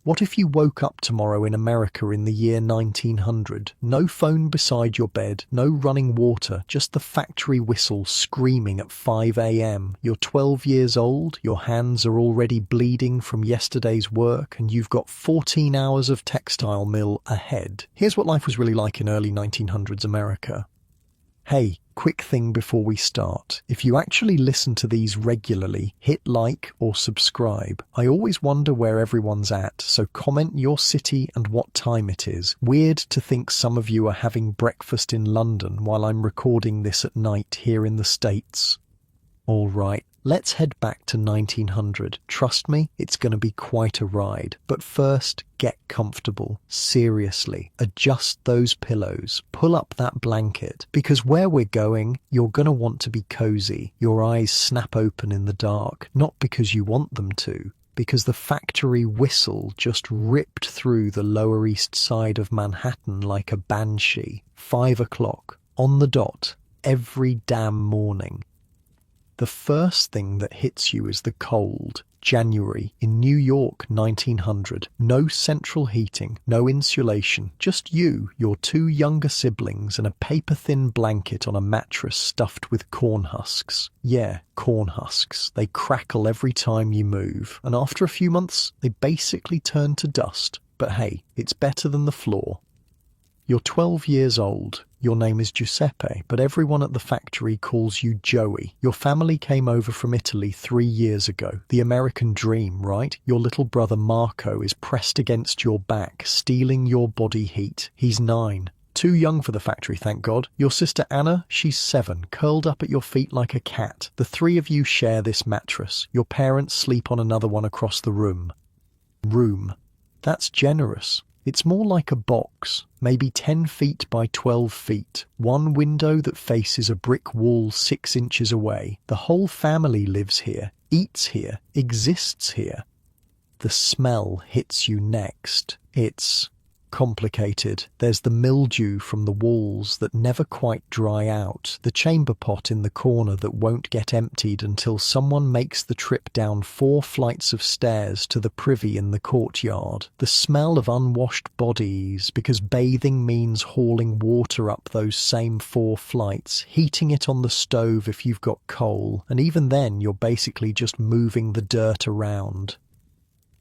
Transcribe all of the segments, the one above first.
What if you woke up tomorrow in America in the year 1900? No phone beside your bed, no running water, just the factory whistle screaming at 5 a.m. You're 12 years old, your hands are already bleeding from yesterday's work, and you've got 14 hours of textile mill ahead. Here's what life was really like in early 1900s America. Hey, quick thing before we start. If you actually listen to these regularly, hit like or subscribe. I always wonder where everyone's at, so comment your city and what time it is. Weird to think some of you are having breakfast in London while I'm recording this at night here in the States. All right, let's head back to 1900. Trust me, it's going to be quite a ride. But first, get comfortable. Seriously, adjust those pillows, pull up that blanket, because where we're going, you're going to want to be cozy. Your eyes snap open in the dark, not because you want them to, because the factory whistle just ripped through the Lower East Side of Manhattan like a banshee. 5 o'clock, on the dot, every damn morning. The first thing that hits you is the cold. January in New York, 1900. No central heating, no insulation, just you, your 2 younger siblings, and a paper-thin blanket on a mattress stuffed with corn husks. Yeah, corn husks. They crackle every time you move, and after a few months, they basically turn to dust. But hey, it's better than the floor. You're 12 years old. Your name is Giuseppe, but everyone at the factory calls you Joey. Your family came over from Italy 3 years ago. The American dream, right? Your little brother Marco is pressed against your back, stealing your body heat. He's 9. Too young for the factory, thank God. Your sister Anna, she's 7, curled up at your feet like a cat. The 3 of you share this mattress. Your parents sleep on another one across the room. That's generous. It's more like a box, maybe 10 feet by 12 feet. One window that faces a brick wall 6 inches away. The whole family lives here, eats here, exists here. The smell hits you next. It's complicated. There's the mildew from the walls that never quite dry out, the chamber pot in the corner that won't get emptied until someone makes the trip down 4 flights of stairs to the privy in the courtyard, the smell of unwashed bodies, because bathing means hauling water up those same 4 flights, heating it on the stove if you've got coal, and even then you're basically just moving the dirt around.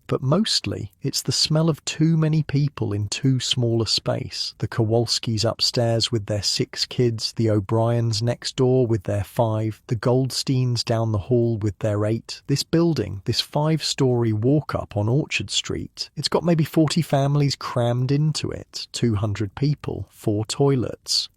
But mostly, it's the smell of too many people in too small a space. The Kowalskis upstairs with their 6 kids, the O'Briens next door with their 5, the Goldsteins down the hall with their 8. This building, this 5-story walk-up on Orchard Street, it's got maybe 40 families crammed into it, 200 people, 4 toilets.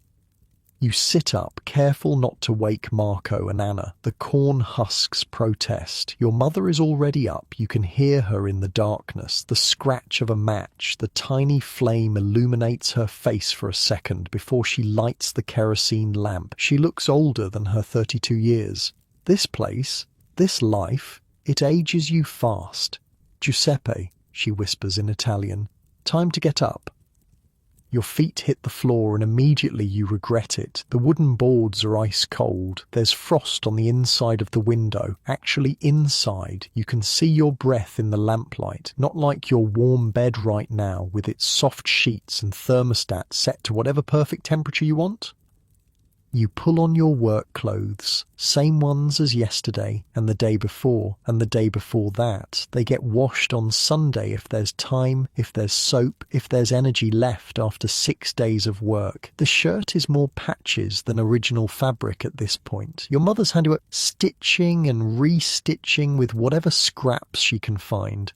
You sit up, careful not to wake Marco and Anna. The corn husks protest. Your mother is already up. You can hear her in the darkness. The scratch of a match. The tiny flame illuminates her face for a second before she lights the kerosene lamp. She looks older than her 32 years. This place, this life, it ages you fast. Giuseppe, she whispers in Italian. Time to get up. Your feet hit the floor and immediately you regret it. The wooden boards are ice cold. There's frost on the inside of the window. Actually inside, you can see your breath in the lamplight, not like your warm bed right now with its soft sheets and thermostat set to whatever perfect temperature you want. You pull on your work clothes, same ones as yesterday and the day before and the day before that. They get washed on Sunday if there's time, if there's soap, if there's energy left after 6 days of work. The shirt is more patches than original fabric at this point. Your mother's had you stitching and restitching with whatever scraps she can find.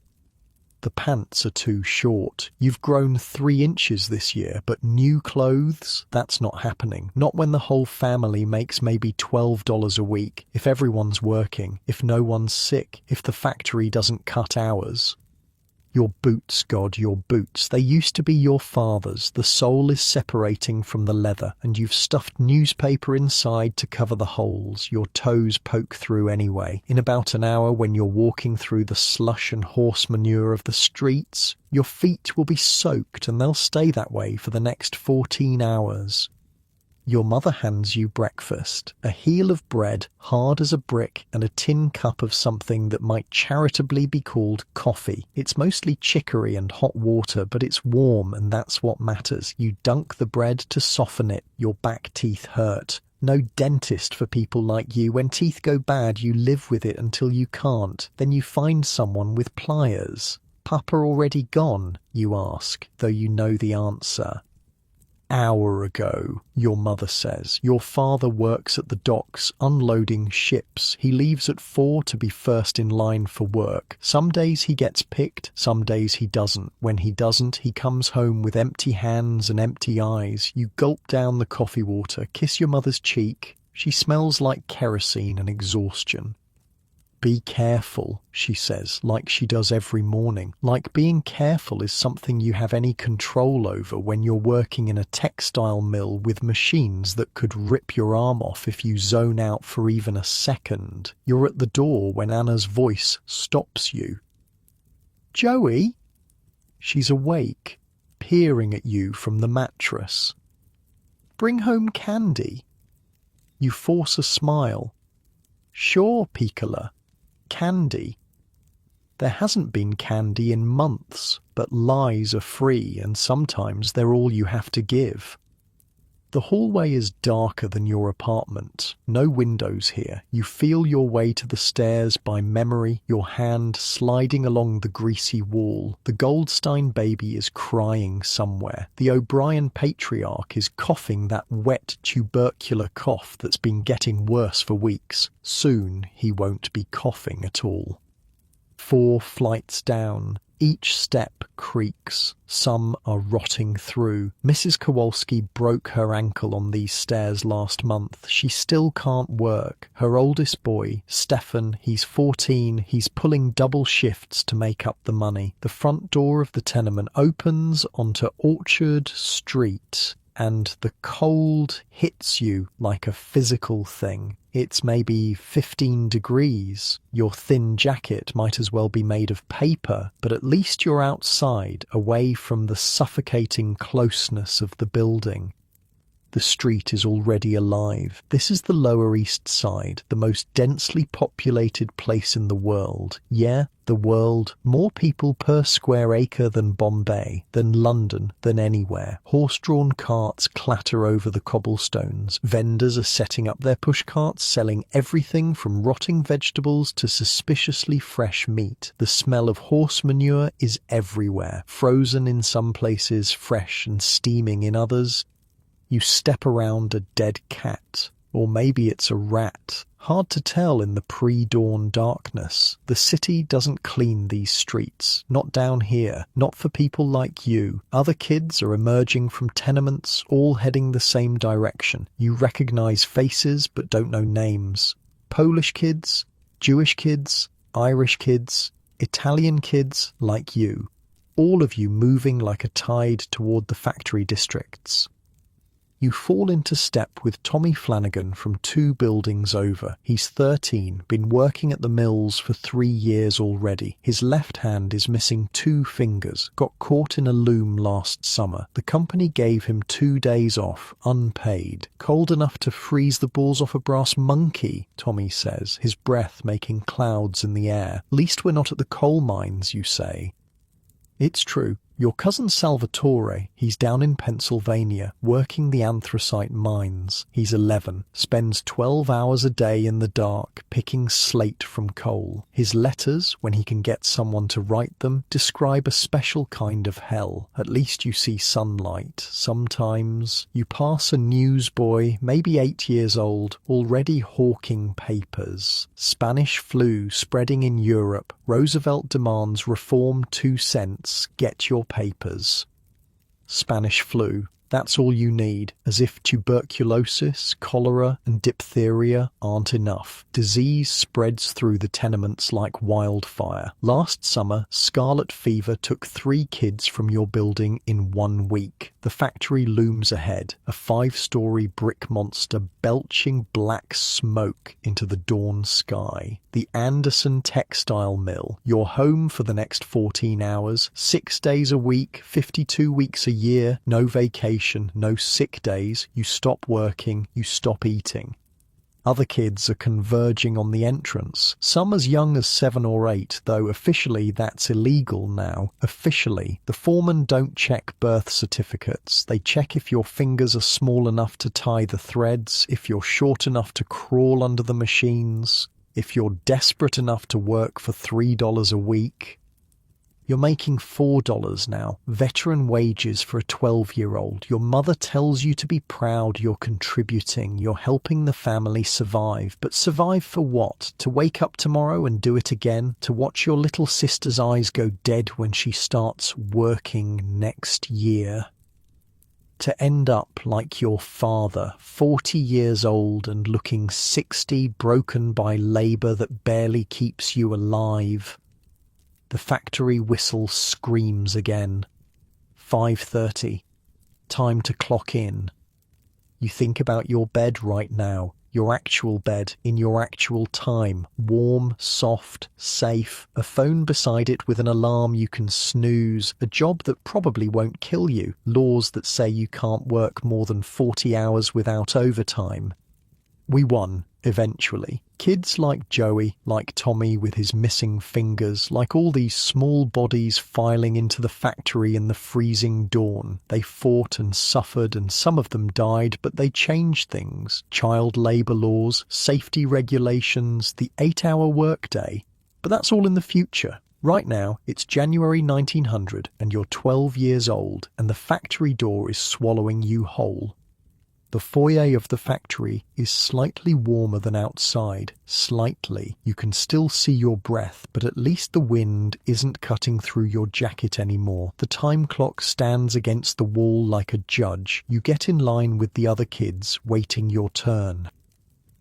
The pants are too short. You've grown 3 inches this year, but new clothes? That's not happening. Not when the whole family makes maybe $12 a week, if everyone's working, if no one's sick, if the factory doesn't cut hours. Your boots, God, your boots. They used to be your father's. The sole is separating from the leather, and you've stuffed newspaper inside to cover the holes. Your toes poke through anyway. In about an hour, when you're walking through the slush and horse manure of the streets, your feet will be soaked, and they'll stay that way for the next 14 hours. Your mother hands you breakfast, a heel of bread, hard as a brick, and a tin cup of something that might charitably be called coffee. It's mostly chicory and hot water, but it's warm, and that's what matters. You dunk the bread to soften it. Your back teeth hurt. No dentist for people like you. When teeth go bad, you live with it until you can't. Then you find someone with pliers. Papa already gone, you ask, though you know the answer. Hour ago, your mother says. Your father works at the docks, unloading ships. He leaves at 4 to be first in line for work. Some days he gets picked, some days he doesn't. When he doesn't, he comes home with empty hands and empty eyes. You gulp down the coffee water, kiss your mother's cheek. She smells like kerosene and exhaustion. Be careful, she says, like she does every morning. Like being careful is something you have any control over when you're working in a textile mill with machines that could rip your arm off if you zone out for even a second. You're at the door when Anna's voice stops you. Joey? She's awake, peering at you from the mattress. Bring home candy. You force a smile. Sure, Piccola. Candy. There hasn't been candy in months, but lies are free and sometimes they're all you have to give. The hallway is darker than your apartment. No windows here. You feel your way to the stairs by memory, your hand sliding along the greasy wall. The Goldstein baby is crying somewhere. The O'Brien patriarch is coughing that wet tubercular cough that's been getting worse for weeks. Soon he won't be coughing at all. 4 flights down. Each step creaks. Some are rotting through. Mrs. Kowalski broke her ankle on these stairs last month. She still can't work. Her oldest boy, Stefan, he's 14. He's pulling double shifts to make up the money. The front door of the tenement opens onto Orchard Street, and the cold hits you like a physical thing. It's maybe 15 degrees. Your thin jacket might as well be made of paper, but at least you're outside, away from the suffocating closeness of the building. The street is already alive. This is the Lower East Side, the most densely populated place in the world. Yeah, the world. More people per square acre than Bombay, than London, than anywhere. Horse-drawn carts clatter over the cobblestones. Vendors are setting up their pushcarts, selling everything from rotting vegetables to suspiciously fresh meat. The smell of horse manure is everywhere, frozen in some places, fresh and steaming in others. You step around a dead cat, or maybe it's a rat. Hard to tell in the pre-dawn darkness. The city doesn't clean these streets. Not down here. Not for people like you. Other kids are emerging from tenements, all heading the same direction. You recognize faces but don't know names. Polish kids, Jewish kids, Irish kids, Italian kids like you. All of you moving like a tide toward the factory districts. You fall into step with Tommy Flanagan from 2 buildings over. He's 13, been working at the mills for 3 years already. His left hand is missing 2 fingers, got caught in a loom last summer. The company gave him 2 days off, unpaid. Cold enough to freeze the balls off a brass monkey, Tommy says, his breath making clouds in the air. Least we're not at the coal mines, you say. It's true. Your cousin Salvatore, he's down in Pennsylvania, working the anthracite mines. He's 11, spends 12 hours a day in the dark, picking slate from coal. His letters, when he can get someone to write them, describe a special kind of hell. At least you see sunlight. Sometimes you pass a newsboy, maybe 8 years old, already hawking papers. Spanish flu spreading in Europe. Roosevelt demands reform 2 cents. Get your papers. Spanish flu. That's all you need, as if tuberculosis, cholera, and diphtheria aren't enough. Disease spreads through the tenements like wildfire. Last summer, scarlet fever took 3 kids from your building in 1 week. The factory looms ahead, a 5-story brick monster belching black smoke into the dawn sky. The Anderson Textile Mill, your home for the next 14 hours, 6 days a week, 52 weeks a year, no vacation. vacation, no sick days, you stop working, you stop eating. Other kids are converging on the entrance, some as young as 7 or 8, though officially that's illegal now. Officially, the foremen don't check birth certificates. They check if your fingers are small enough to tie the threads, if you're short enough to crawl under the machines, if you're desperate enough to work for $3 a week. You're making $4 now, veteran wages for a 12-year-old. Your mother tells you to be proud you're contributing, you're helping the family survive. But survive for what? To wake up tomorrow and do it again? To watch your little sister's eyes go dead when she starts working next year? To end up like your father, 40 years old and looking 60, broken by labour that barely keeps you alive? The factory whistle screams again. 5:30. Time to clock in. You think about your bed right now, your actual bed, in your actual time. Warm, soft, safe, a phone beside it with an alarm you can snooze, a job that probably won't kill you, laws that say you can't work more than 40 hours without overtime. We won, eventually. Kids like Joey, like Tommy with his missing fingers, like all these small bodies filing into the factory in the freezing dawn. They fought and suffered, and some of them died, but they changed things. Child labour laws, safety regulations, the 8-hour workday. But that's all in the future. Right now, it's January 1900, and you're 12 years old, and the factory door is swallowing you whole. The foyer of the factory is slightly warmer than outside. Slightly. You can still see your breath, but at least the wind isn't cutting through your jacket anymore. The time clock stands against the wall like a judge. You get in line with the other kids, waiting your turn.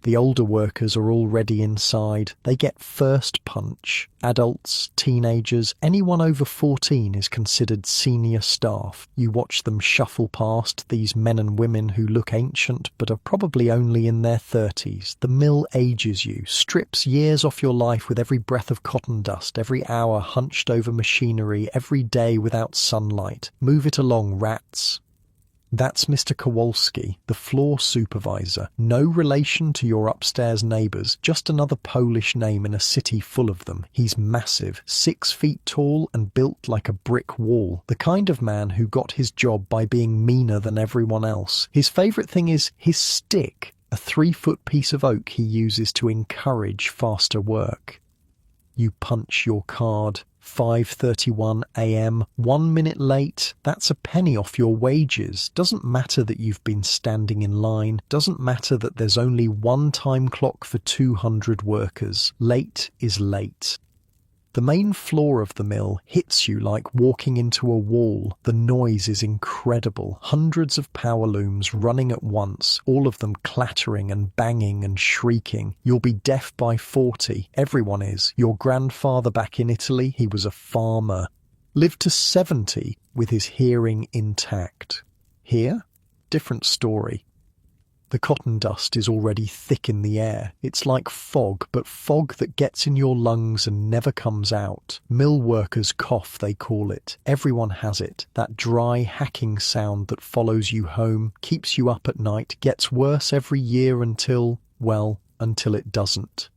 The older workers are already inside. They get first punch. Adults, teenagers, anyone over 14 is considered senior staff. You watch them shuffle past, these men and women who look ancient but are probably only in their 30s. The mill ages you, strips years off your life with every breath of cotton dust, every hour hunched over machinery, every day without sunlight. Move it along, rats. That's Mr. Kowalski, the floor supervisor. No relation to your upstairs neighbours, just another Polish name in a city full of them. He's massive, 6 feet tall and built like a brick wall. The kind of man who got his job by being meaner than everyone else. His favourite thing is his stick, a 3-foot piece of oak he uses to encourage faster work. You punch your card. 5:31 a.m. 1 minute late, that's a penny off your wages. Doesn't matter that you've been standing in line. Doesn't matter that there's only one time clock for 200 workers. Late is late. The main floor of the mill hits you like walking into a wall. The noise is incredible. Hundreds of power looms running at once, all of them clattering and banging and shrieking. You'll be deaf by 40. Everyone is. Your grandfather back in Italy, he was a farmer. Lived to 70 with his hearing intact. Here? Different story. The cotton dust is already thick in the air. It's like fog, but fog that gets in your lungs and never comes out. Mill workers' cough, they call it. Everyone has it. That dry, hacking sound that follows you home, keeps you up at night, gets worse every year until it doesn't.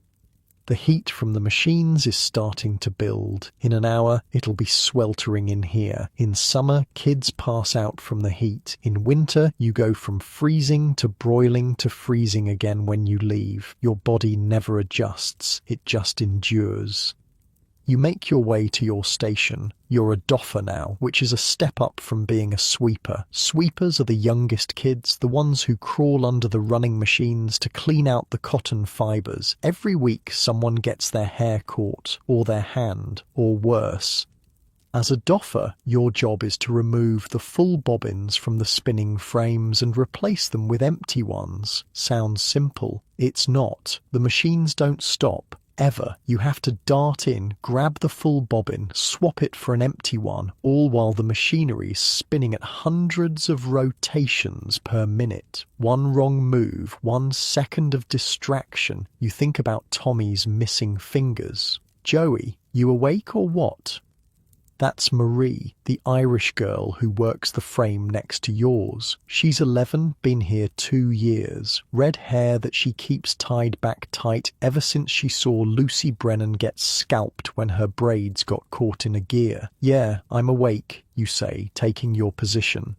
The heat from the machines is starting to build. In an hour, it'll be sweltering in here. In summer, kids pass out from the heat. In winter, you go from freezing to broiling to freezing again when you leave. Your body never adjusts. It just endures. You make your way to your station. You're a doffer now, which is a step up from being a sweeper. Sweepers are the youngest kids, the ones who crawl under the running machines to clean out the cotton fibres. Every week someone gets their hair caught, or their hand, or worse. As a doffer, your job is to remove the full bobbins from the spinning frames and replace them with empty ones. Sounds simple. It's not. The machines don't stop. Ever. You have to dart in, grab the full bobbin, swap it for an empty one, all while the machinery is spinning at hundreds of rotations per minute. One wrong move, 1 second of distraction. You think about Tommy's missing fingers. Joey, you awake or what? That's Marie, the Irish girl who works the frame next to yours. She's 11, been here 2 years. Red hair that she keeps tied back tight ever since she saw Lucy Brennan get scalped when her braids got caught in a gear. Yeah, I'm awake, you say, taking your position.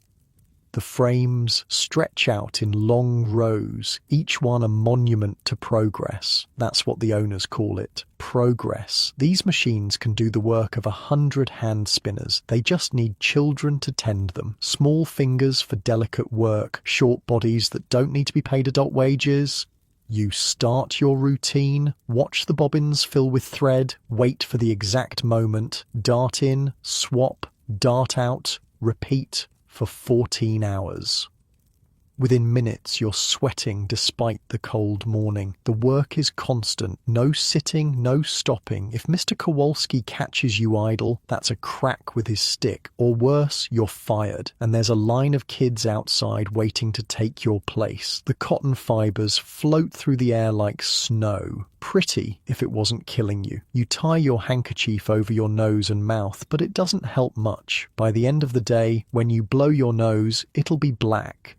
The frames stretch out in long rows, each one a monument to progress. That's what the owners call it. Progress. These machines can do the work of 100 hand spinners. They just need children to tend them. Small fingers for delicate work, short bodies that don't need to be paid adult wages. You start your routine, watch the bobbins fill with thread, wait for the exact moment, dart in, swap, dart out, repeat for 14 hours. Within minutes, you're sweating despite the cold morning. The work is constant. No sitting, no stopping. If Mr. Kowalski catches you idle, that's a crack with his stick. Or worse, you're fired. And there's a line of kids outside waiting to take your place. The cotton fibers float through the air like snow. Pretty if it wasn't killing you. You tie your handkerchief over your nose and mouth, but it doesn't help much. By the end of the day, when you blow your nose, it'll be black.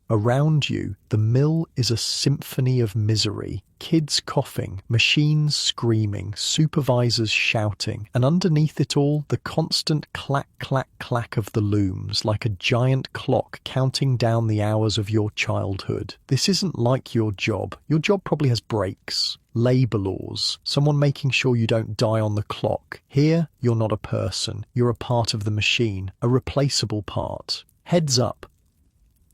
Around you, the mill is a symphony of misery. Kids coughing, machines screaming, supervisors shouting, and underneath it all, the constant clack, clack, clack of the looms, like a giant clock counting down the hours of your childhood. This isn't like your job. Your job probably has breaks, labour laws, someone making sure you don't die on the clock. Here, you're not a person. You're a part of the machine, a replaceable part. Heads up.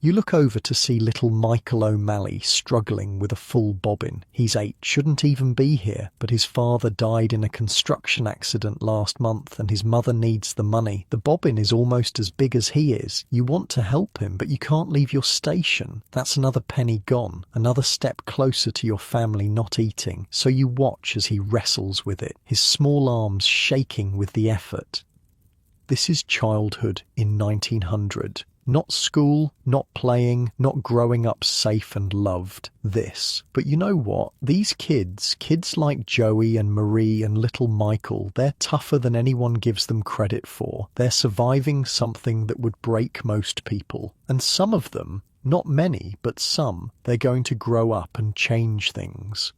You look over to see little Michael O'Malley struggling with a full bobbin. He's 8, shouldn't even be here, but his father died in a construction accident last month and his mother needs the money. The bobbin is almost as big as he is. You want to help him, but you can't leave your station. That's another penny gone, another step closer to your family not eating. So you watch as he wrestles with it, his small arms shaking with the effort. This is childhood in 1900. Not school, not playing, not growing up safe and loved. This. But you know what? These kids like Joey and Marie and little Michael, they're tougher than anyone gives them credit for. They're surviving something that would break most people. And some of them, not many, but some, they're going to grow up and change things.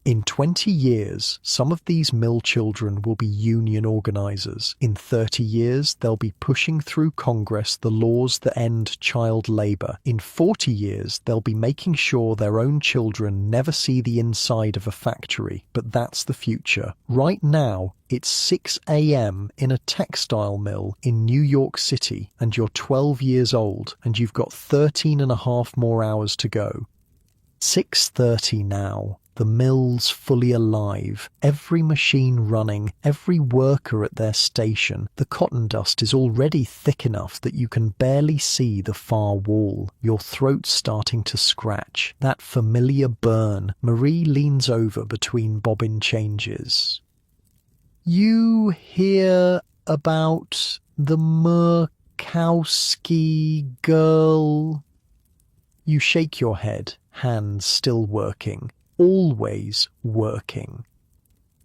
In 20 years, some of these mill children will be union organizers. In 30 years, they'll be pushing through Congress the laws that end child labor. In 40 years, they'll be making sure their own children never see the inside of a factory. But that's the future. Right now, it's 6 a.m. in a textile mill in New York City, and you're 12 years old, and you've got 13 and a half more hours to go. 6:30 now. The mill's fully alive, every machine running, every worker at their station. The cotton dust is already thick enough that you can barely see the far wall. Your throat's starting to scratch. That familiar burn. Marie leans over between bobbin changes. You hear about the Murkowski girl? You shake your head, hands still working. Always working.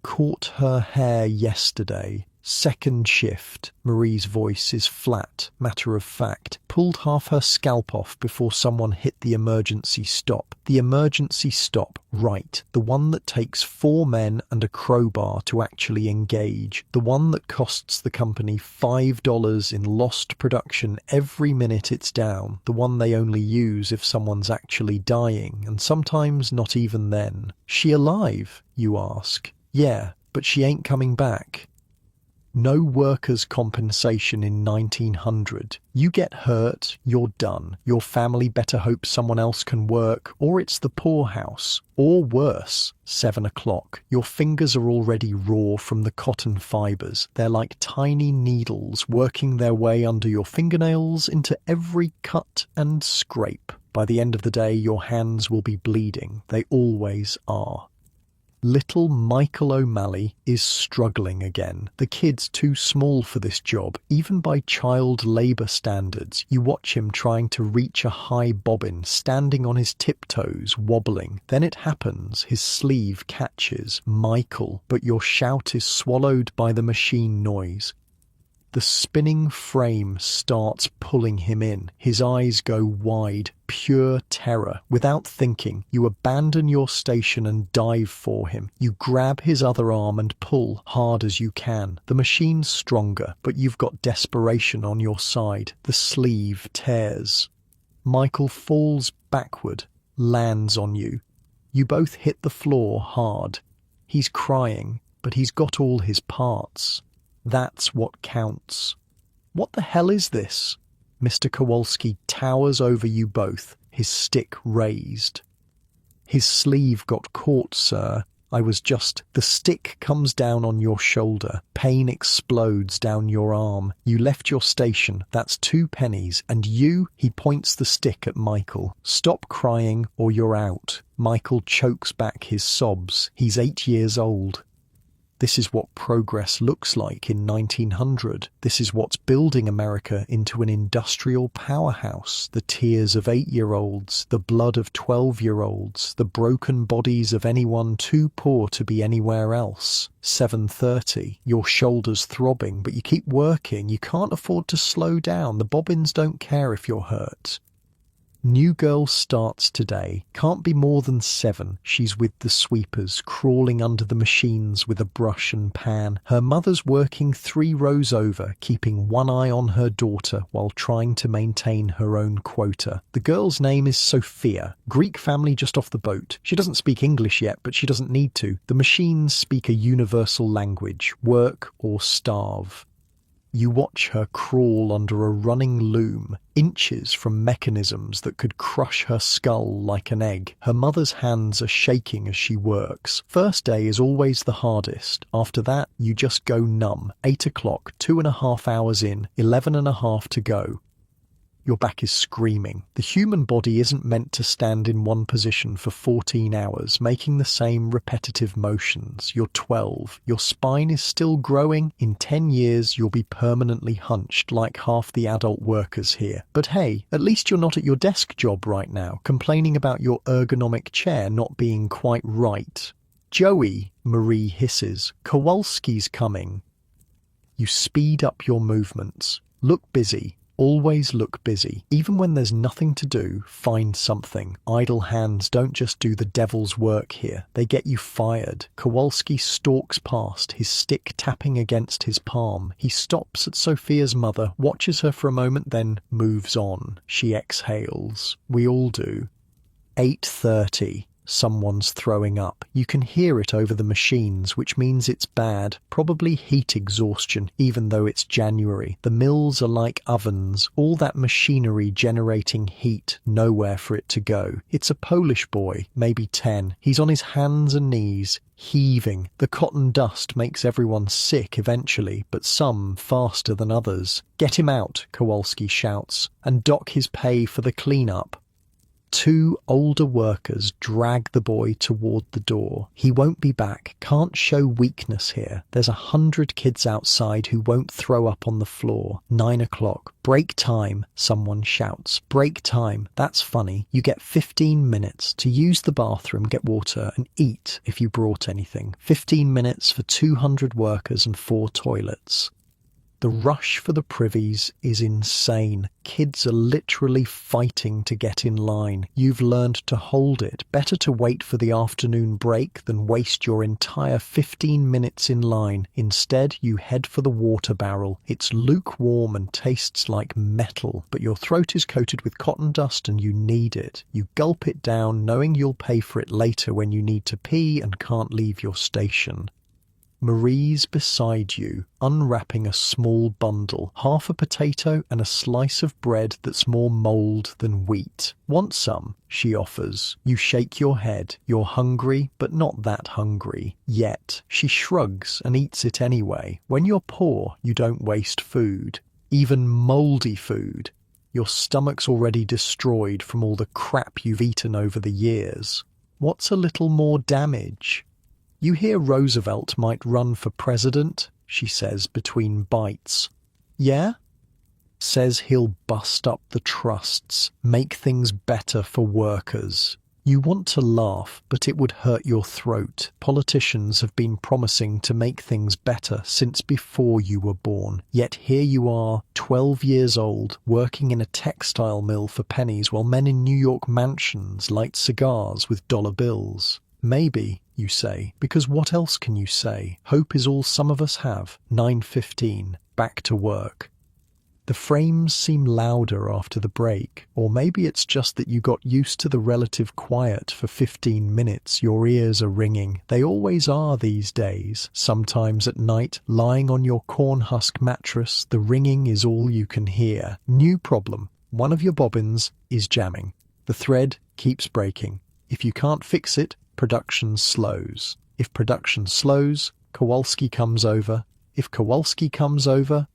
Caught her hair yesterday. Second shift. Marie's voice is flat, matter of fact. Pulled half her scalp off before someone hit the emergency stop. The emergency stop, right. The one that takes 4 men and a crowbar to actually engage. The one that costs the company $5 in lost production every minute it's down. The one they only use if someone's actually dying, and sometimes not even then. She alive, you ask? Yeah, but she ain't coming back. No workers' compensation in 1900. You get hurt, you're done. Your family better hope someone else can work, or it's the poorhouse. Or worse, 7 o'clock. Your fingers are already raw from the cotton fibers. They're like tiny needles working their way under your fingernails into every cut and scrape. By the end of the day, your hands will be bleeding. They always are. Little Michael O'Malley is struggling again. The kid's too small for this job, even by child labour standards. You watch him trying to reach a high bobbin, standing on his tiptoes, wobbling. Then it happens, his sleeve catches. Michael, but your shout is swallowed by the machine noise. The spinning frame starts pulling him in. His eyes go wide, pure terror. Without thinking, you abandon your station and dive for him. You grab his other arm and pull hard as you can. The machine's stronger, but you've got desperation on your side. The sleeve tears. Michael falls backward, lands on you. You both hit the floor hard. He's crying, but he's got all his parts. That's what counts. What the hell is this? Mr. Kowalski towers over you both, his stick raised. His sleeve got caught, sir. The stick comes down on your shoulder. Pain explodes down your arm. You left your station. That's 2 pennies. And you, he points the stick at Michael. Stop crying or you're out. Michael chokes back his sobs. He's 8 years old. This is what progress looks like in 1900. This is what's building America into an industrial powerhouse. The tears of 8-year-olds, the blood of 12-year-olds, the broken bodies of anyone too poor to be anywhere else. 7:30, your shoulders throbbing, but you keep working. You can't afford to slow down. The bobbins don't care if you're hurt. New girl starts today. Can't be more than 7. She's with the sweepers, crawling under the machines with a brush and pan. Her mother's working 3 rows over, keeping one eye on her daughter while trying to maintain her own quota. The girl's name is Sophia. Greek family just off the boat. She doesn't speak English yet, but she doesn't need to. The machines speak a universal language: work or starve. You watch her crawl under a running loom, inches from mechanisms that could crush her skull like an egg. Her mother's hands are shaking as she works. First day is always the hardest. After that, you just go numb. 8 o'clock, 2.5 hours in, 11.5 to go. Your back is screaming. The human body isn't meant to stand in one position for 14 hours, making the same repetitive motions. You're 12. Your spine is still growing. In 10 years, you'll be permanently hunched like half the adult workers here. But hey, at least you're not at your desk job right now, complaining about your ergonomic chair not being quite right. Joey, Marie hisses. Kowalski's coming. You speed up your movements. Look busy. Always look busy. Even when there's nothing to do, find something. Idle hands don't just do the devil's work here. They get you fired. Kowalski stalks past, his stick tapping against his palm. He stops at Sophia's mother, watches her for a moment, then moves on. She exhales. We all do. 8:30. Someone's throwing up. You can hear it over the machines, which means it's bad. Probably heat exhaustion, even though it's January. The mills are like ovens, all that machinery generating heat, nowhere for it to go. It's a Polish boy, maybe 10. He's on his hands and knees, heaving. The cotton dust makes everyone sick eventually, but some faster than others. Get him out, Kowalski shouts, and dock his pay for the clean-up. 2 older workers drag the boy toward the door. He won't be back. Can't show weakness here. There's 100 kids outside who won't throw up on the floor. 9 o'clock. Break time, someone shouts. Break time. That's funny. You get 15 minutes to use the bathroom, get water, and eat if you brought anything. 15 minutes for 200 workers and 4 toilets. The rush for the privies is insane. Kids are literally fighting to get in line. You've learned to hold it. Better to wait for the afternoon break than waste your entire 15 minutes in line. Instead, you head for the water barrel. It's lukewarm and tastes like metal, but your throat is coated with cotton dust and you need it. You gulp it down, knowing you'll pay for it later when you need to pee and can't leave your station. Marie's beside you, unwrapping a small bundle, half a potato and a slice of bread that's more mould than wheat. Want some? She offers. You shake your head. You're hungry, but not that hungry. Yet. She shrugs and eats it anyway. When you're poor, you don't waste food. Even mouldy food. Your stomach's already destroyed from all the crap you've eaten over the years. What's a little more damage? You hear Roosevelt might run for president, she says between bites. Yeah? Says he'll bust up the trusts, make things better for workers. You want to laugh, but it would hurt your throat. Politicians have been promising to make things better since before you were born. Yet here you are, 12 years old, working in a textile mill for pennies while men in New York mansions light cigars with dollar bills. Maybe, you say, because what else can you say? Hope is all some of us have. 9:15, back to work. The frames seem louder after the break, or maybe it's just that you got used to the relative quiet for 15 minutes. Your ears are ringing. They always are these days. Sometimes at night, lying on your corn husk mattress, the ringing is all you can hear. New problem. One of your bobbins is jamming. The thread keeps breaking. If you can't fix it, production slows. If production slows, Kowalski comes over. If Kowalski comes over,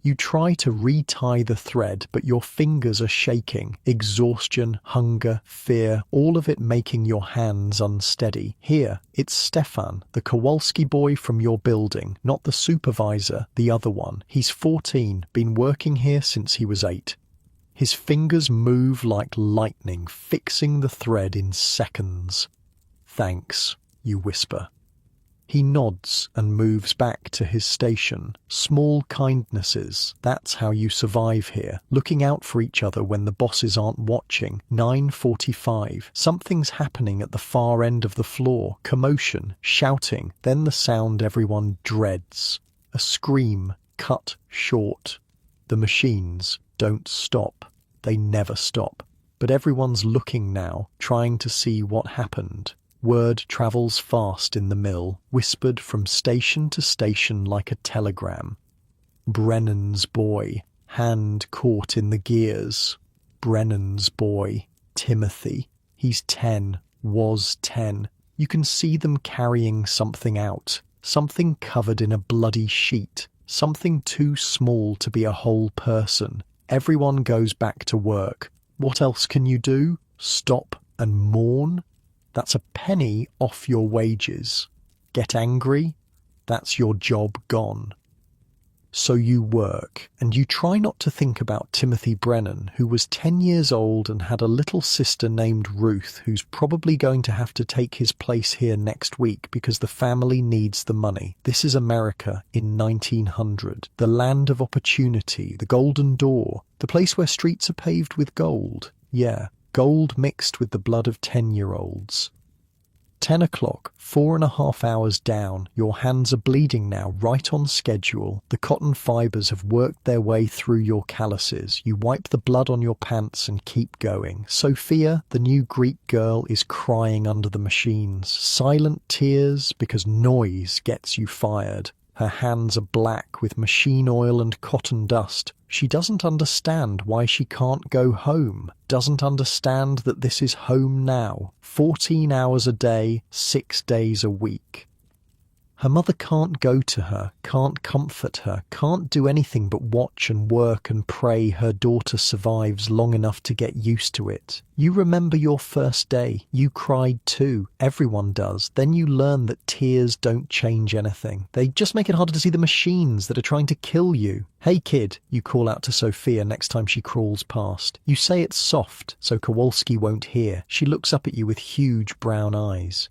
you try to retie the thread, but your fingers are shaking. Exhaustion, hunger, fear, all of it making your hands unsteady. Here, it's Stefan, the Kowalski boy from your building, not the supervisor, the other one. He's 14, been working here since he was 8. His fingers move like lightning, fixing the thread in seconds. "Thanks," you whisper. He nods and moves back to his station. Small kindnesses, that's how you survive here. Looking out for each other when the bosses aren't watching. 9:45. Something's happening at the far end of the floor. Commotion, shouting, then the sound everyone dreads. A scream, cut short. The machines don't stop. They never stop. But everyone's looking now, trying to see what happened. Word travels fast in the mill, whispered from station to station like a telegram. Brennan's boy, hand caught in the gears. Brennan's boy, Timothy. He's 10, was 10. You can see them carrying something out, something covered in a bloody sheet, something too small to be a whole person. Everyone goes back to work. What else can you do? Stop and mourn? That's a penny off your wages. Get angry? That's your job gone. So you work, and you try not to think about Timothy Brennan, who was 10 years old and had a little sister named Ruth, who's probably going to have to take his place here next week because the family needs the money. This is America in 1900, the land of opportunity, the golden door, the place where streets are paved with gold. Yeah. Gold mixed with the blood of 10-year-olds. 10 o'clock, 4.5 hours down. Your hands are bleeding now, right on schedule. The cotton fibers have worked their way through your calluses. You wipe the blood on your pants and keep going. Sophia, the new Greek girl, is crying under the machines. Silent tears because noise gets you fired. Her hands are black with machine oil and cotton dust. She doesn't understand why she can't go home. Doesn't understand that this is home now. 14 hours a day, 6 days a week. Her mother can't go to her, can't comfort her, can't do anything but watch and work and pray her daughter survives long enough to get used to it. You remember your first day. You cried too. Everyone does. Then you learn that tears don't change anything. They just make it harder to see the machines that are trying to kill you. "Hey kid," you call out to Sophia next time she crawls past. You say it's soft, so Kowalski won't hear. She looks up at you with huge brown eyes.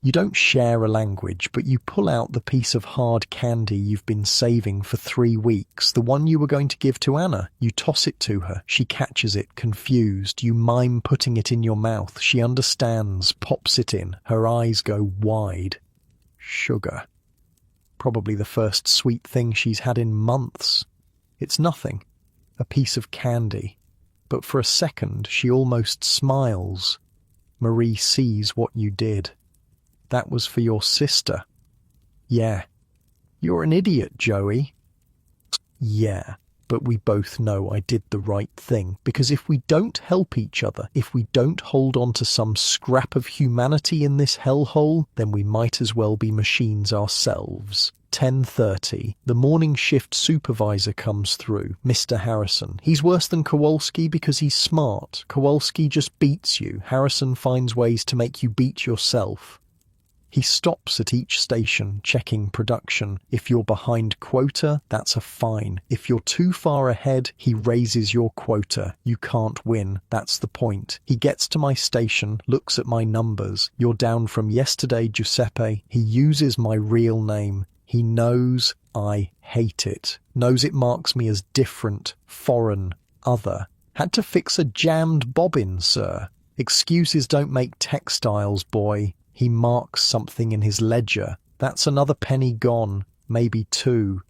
You don't share a language, but you pull out the piece of hard candy you've been saving for 3 weeks, the one you were going to give to Anna. You toss it to her. She catches it, confused. You mime putting it in your mouth. She understands, pops it in. Her eyes go wide. Sugar. Probably the first sweet thing she's had in months. It's nothing. A piece of candy. But for a second, she almost smiles. Marie sees what you did. That was for your sister. Yeah. You're an idiot, Joey. Yeah, but we both know I did the right thing, because if we don't help each other, if we don't hold on to some scrap of humanity in this hellhole, then we might as well be machines ourselves. 10:30. The morning shift supervisor comes through, Mr. Harrison. He's worse than Kowalski because he's smart. Kowalski just beats you. Harrison finds ways to make you beat yourself. He stops at each station, checking production. If you're behind quota, that's a fine. If you're too far ahead, he raises your quota. You can't win. That's the point. He gets to my station, looks at my numbers. You're down from yesterday, Giuseppe. He uses my real name. He knows I hate it. Knows it marks me as different, foreign, other. Had to fix a jammed bobbin, sir. Excuses don't make textiles, boy. He marks something in his ledger. That's another penny gone, maybe two.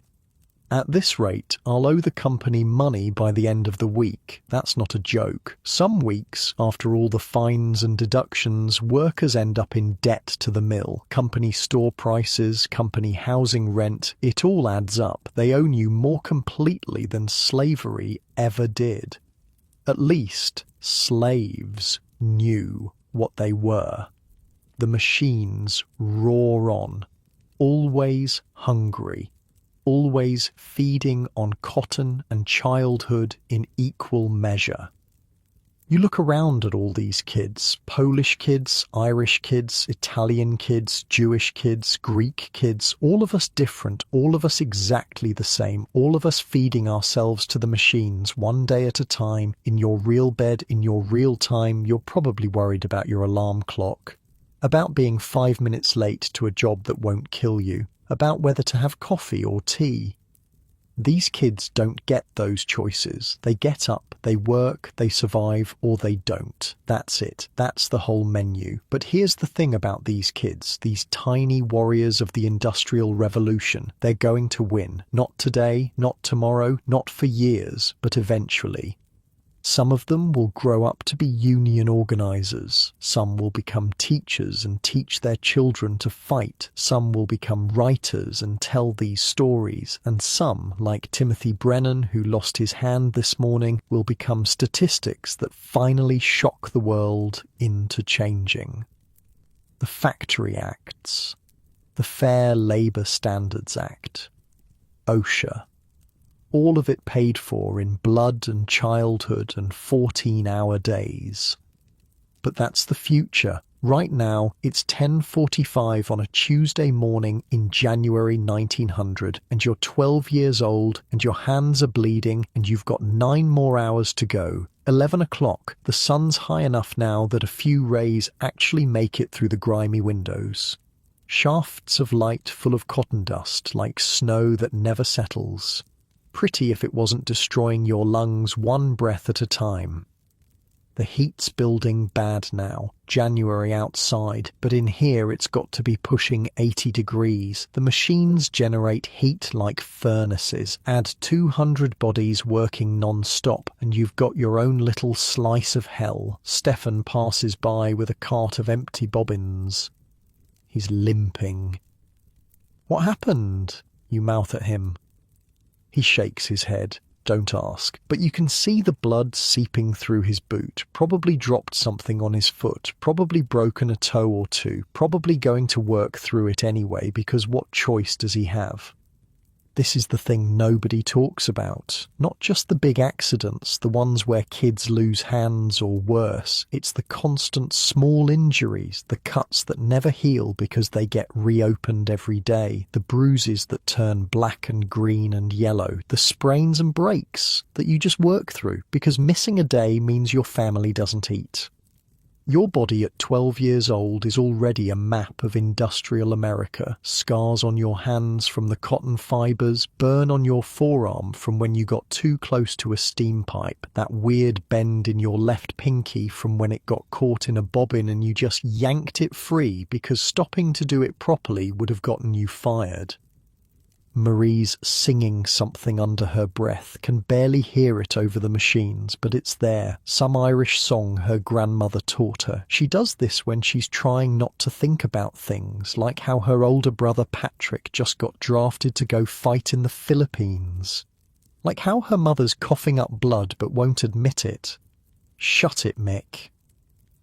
At this rate, I'll owe the company money by the end of the week. That's not a joke. Some weeks, after all the fines and deductions, workers end up in debt to the mill. Company store prices, company housing rent, it all adds up. They own you more completely than slavery ever did. At least, slaves knew what they were. The machines roar on, always hungry, always feeding on cotton and childhood in equal measure. You look around at all these kids, Polish kids, Irish kids, Italian kids, Jewish kids, Greek kids, all of us different, all of us exactly the same, all of us feeding ourselves to the machines one day at a time, in your real bed, in your real time. You're probably worried about your alarm clock, about being 5 minutes late to a job that won't kill you, about whether to have coffee or tea. These kids don't get those choices. They get up, they work, they survive, or they don't. That's it. That's the whole menu. But here's the thing about these kids, these tiny warriors of the Industrial Revolution. They're going to win. Not today, not tomorrow, not for years, but eventually. Some of them will grow up to be union organizers. Some will become teachers and teach their children to fight. Some will become writers and tell these stories. And some, like Timothy Brennan, who lost his hand this morning, will become statistics that finally shock the world into changing. The Factory Acts, the Fair Labor Standards Act, OSHA, all of it paid for in blood and childhood and 14-hour days. But that's the future. Right now, it's 10:45 on a Tuesday morning in January 1900, and you're 12 years old, and your hands are bleeding, and you've got 9 more hours to go. 11 o'clock, the sun's high enough now that a few rays actually make it through the grimy windows. Shafts of light full of cotton dust, like snow that never settles. Pretty if it wasn't destroying your lungs one breath at a time. The heat's building bad now. January outside, but in here it's got to be pushing 80 degrees. The machines generate heat like furnaces. Add 200 bodies working non-stop, and you've got your own little slice of hell. Stefan passes by with a cart of empty bobbins. He's limping. "What happened?" you mouth at him. He shakes his head. Don't ask. But you can see the blood seeping through his boot. Probably dropped something on his foot. Probably broken a toe or two. Probably going to work through it anyway, because what choice does he have? This is the thing nobody talks about. Not just the big accidents, the ones where kids lose hands or worse. It's the constant small injuries, the cuts that never heal because they get reopened every day, the bruises that turn black and green and yellow, the sprains and breaks that you just work through because missing a day means your family doesn't eat. Your body at 12 years old is already a map of industrial America. Scars on your hands from the cotton fibers, burn on your forearm from when you got too close to a steam pipe, that weird bend in your left pinky from when it got caught in a bobbin and you just yanked it free because stopping to do it properly would have gotten you fired. Marie's singing something under her breath, can barely hear it over the machines, but it's there. Some Irish song her grandmother taught her. She does this when she's trying not to think about things, like how her older brother Patrick just got drafted to go fight in the Philippines. Like how her mother's coughing up blood but won't admit it. Shut it, Mick.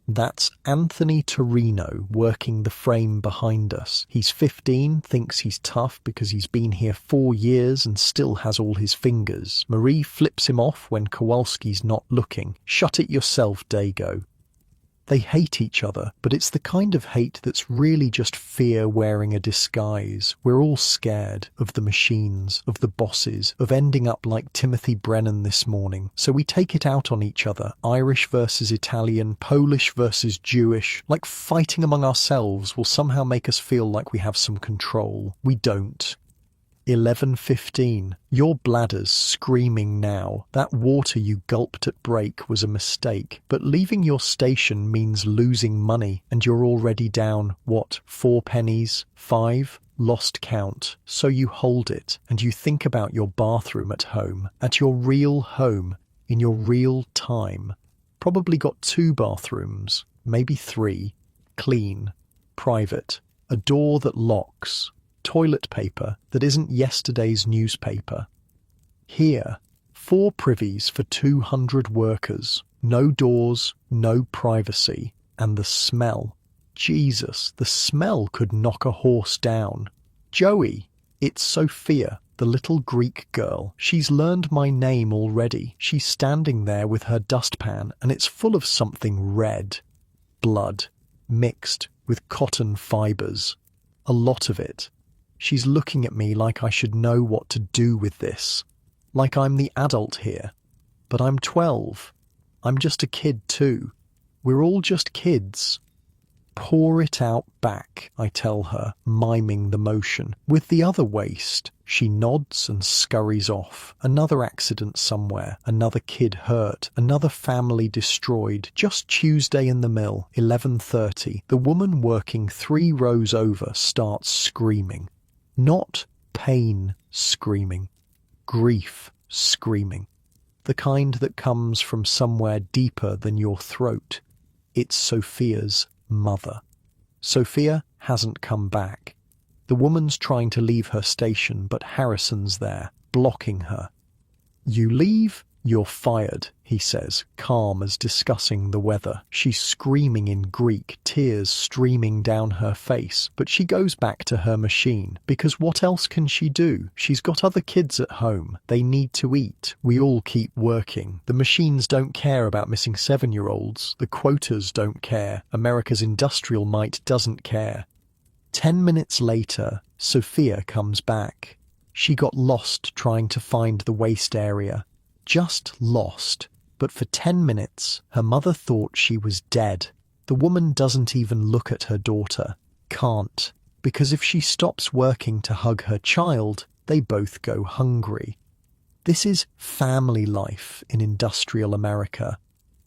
That's Anthony Torino working the frame behind us. He's 15, thinks he's tough because he's been here 4 years and still has all his fingers. Marie flips him off when Kowalski's not looking. Shut it yourself, Dago. They hate each other, but it's the kind of hate that's really just fear wearing a disguise. We're all scared of the machines, of the bosses, of ending up like Timothy Brennan this morning. So we take it out on each other, Irish versus Italian, Polish versus Jewish, like fighting among ourselves will somehow make us feel like we have some control. We don't. 11:15. Your bladder's screaming now. That water you gulped at break was a mistake. But leaving your station means losing money, and you're already down, what, 4 pennies? 5? Lost count. So you hold it, and you think about your bathroom at home, at your real home, in your real time. Probably got 2 bathrooms, maybe 3. Clean. Private. A door that locks. Toilet paper that isn't yesterday's newspaper. Here, 4 privies for 200 workers. No doors, no privacy. And the smell. Jesus, the smell could knock a horse down. Joey, it's Sophia, the little Greek girl. She's learned my name already. She's standing there with her dustpan, and it's full of something red. Blood, mixed with cotton fibers. A lot of it. She's looking at me like I should know what to do with this. Like I'm the adult here. But I'm 12. I'm just a kid too. We're all just kids. Pour it out back, I tell her, miming the motion. With the other waist. She nods and scurries off. Another accident somewhere. Another kid hurt. Another family destroyed. Just Tuesday in the mill, 11:30. The woman working 3 rows over starts screaming. Not pain screaming. Grief screaming. The kind that comes from somewhere deeper than your throat. It's Sophia's mother. Sophia hasn't come back. The woman's trying to leave her station, but Harrison's there, blocking her. You leave, you're fired, he says, calm as discussing the weather. She's screaming in Greek, tears streaming down her face, but she goes back to her machine, because what else can she do? She's got other kids at home. They need to eat. We all keep working. The machines don't care about missing 7-year-olds. The quotas don't care. America's industrial might doesn't care. 10 minutes later, Sophia comes back. She got lost trying to find the waste area. Just lost. But for 10 minutes, her mother thought she was dead. The woman doesn't even look at her daughter. Can't. Because if she stops working to hug her child, they both go hungry. This is family life in industrial America.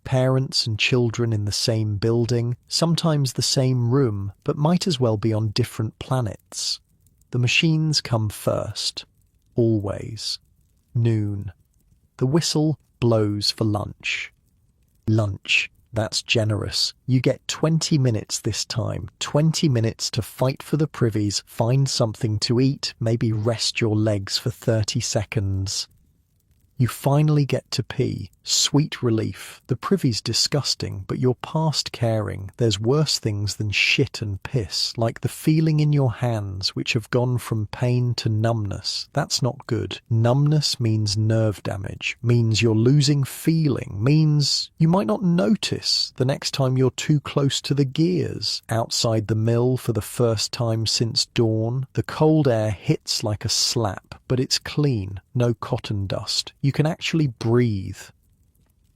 Parents and children in the same building, sometimes the same room, but might as well be on different planets. The machines come first. Always. Noon. The whistle blows for lunch. Lunch. That's generous. You get 20 minutes this time. 20 minutes to fight for the privies, find something to eat, maybe rest your legs for 30 seconds. You finally get to pee. Sweet relief. The privy's disgusting, but you're past caring. There's worse things than shit and piss, like the feeling in your hands, which have gone from pain to numbness. That's not good. Numbness means nerve damage, means you're losing feeling, means you might not notice the next time you're too close to the gears. Outside the mill for the first time since dawn, the cold air hits like a slap, but it's clean, no cotton dust. You can actually breathe.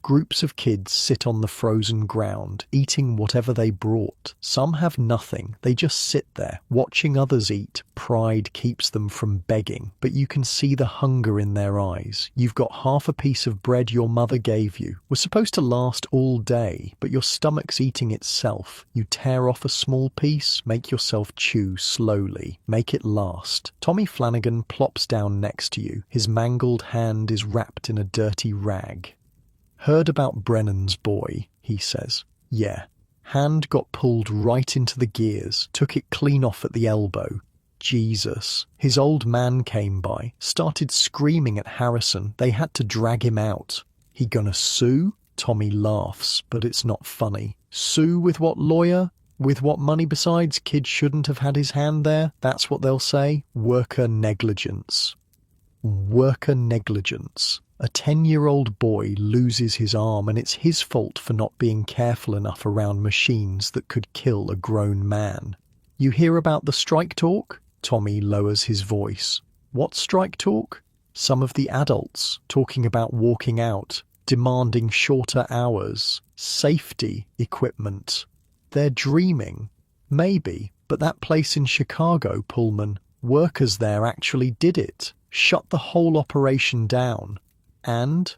Groups of kids sit on the frozen ground, eating whatever they brought. Some have nothing. They just sit there, watching others eat. Pride keeps them from begging, but you can see the hunger in their eyes. You've got half a piece of bread your mother gave you. Was supposed to last all day, but your stomach's eating itself. You tear off a small piece, make yourself chew slowly. Make it last. Tommy Flanagan plops down next to you. His mangled hand is wrapped in a dirty rag. Heard about Brennan's boy, he says. Yeah. Hand got pulled right into the gears, took it clean off at the elbow. Jesus. His old man came by, started screaming at Harrison. They had to drag him out. He gonna sue? Tommy laughs, but it's not funny. Sue with what lawyer? With what money besides? Kid shouldn't have had his hand there. That's what they'll say. Worker negligence. Worker negligence. A 10-year-old boy loses his arm and it's his fault for not being careful enough around machines that could kill a grown man. You hear about the strike talk? Tommy lowers his voice. What strike talk? Some of the adults talking about walking out, demanding shorter hours, safety equipment. They're dreaming. Maybe, but that place in Chicago, Pullman, workers there actually did it, shut the whole operation down. And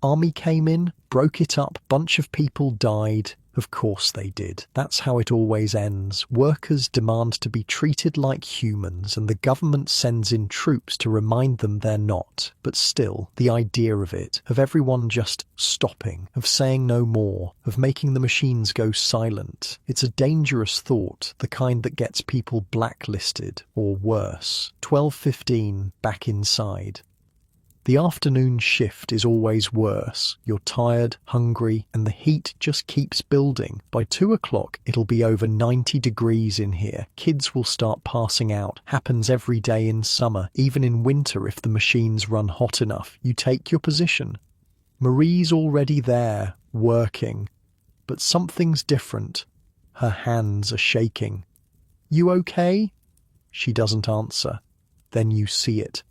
Army came in, broke it up, bunch of people died. Of course they did. That's how it always ends. Workers demand to be treated like humans, and the government sends in troops to remind them they're not. But still, the idea of it, of everyone just stopping, of saying no more, of making the machines go silent, it's a dangerous thought, the kind that gets people blacklisted, or worse. 12:15, back inside. The afternoon shift is always worse. You're tired, hungry, and the heat just keeps building. By 2 o'clock, it'll be over 90 degrees in here. Kids will start passing out. Happens every day in summer, even in winter if the machines run hot enough. You take your position. Marie's already there, working. But something's different. Her hands are shaking. You okay? She doesn't answer. Then you see it.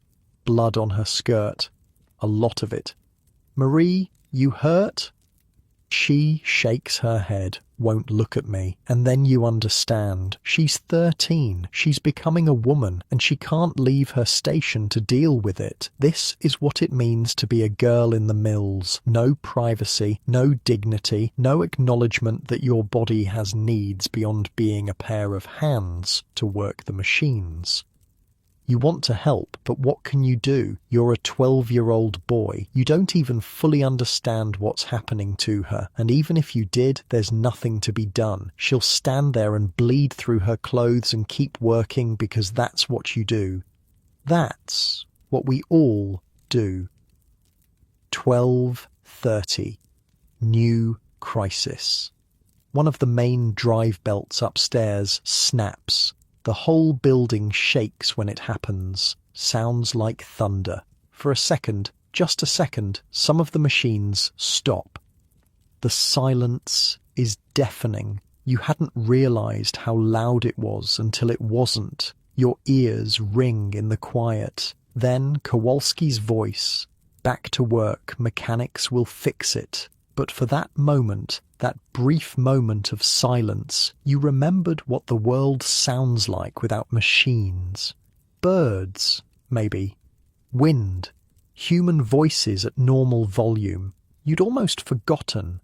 Blood on her skirt. A lot of it. Marie, you hurt? She shakes her head, won't look at me, and then you understand. She's 13, she's becoming a woman, and she can't leave her station to deal with it. This is what it means to be a girl in the mills. No privacy, no dignity, no acknowledgement that your body has needs beyond being a pair of hands to work the machines. You want to help, but what can you do? You're a 12-year-old boy. You don't even fully understand what's happening to her, and even if you did, there's nothing to be done. She'll stand there and bleed through her clothes and keep working because that's what you do. That's what we all do. 12:30. New crisis. One of the main drive belts upstairs snaps. The whole building shakes when it happens. Sounds like thunder. For a second, just a second, some of the machines stop. The silence is deafening. You hadn't realized how loud it was until it wasn't. Your ears ring in the quiet. Then Kowalski's voice. Back to work, mechanics will fix it. But for that moment, that brief moment of silence, you remembered what the world sounds like without machines. Birds, maybe. Wind. Human voices at normal volume. You'd almost forgotten.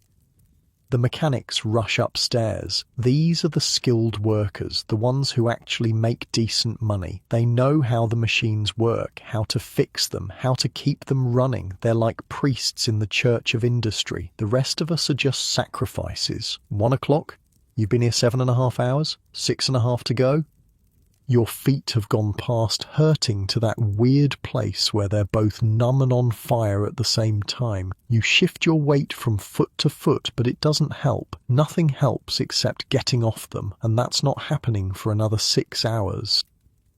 The mechanics rush upstairs. These are the skilled workers, the ones who actually make decent money. They know how the machines work, how to fix them, how to keep them running. They're like priests in the church of industry. The rest of us are just sacrifices. 1 o'clock? You've been here 7.5 hours? 6.5 to go? Your feet have gone past hurting to that weird place where they're both numb and on fire at the same time. You shift your weight from foot to foot, but it doesn't help. Nothing helps except getting off them, and that's not happening for another 6 hours.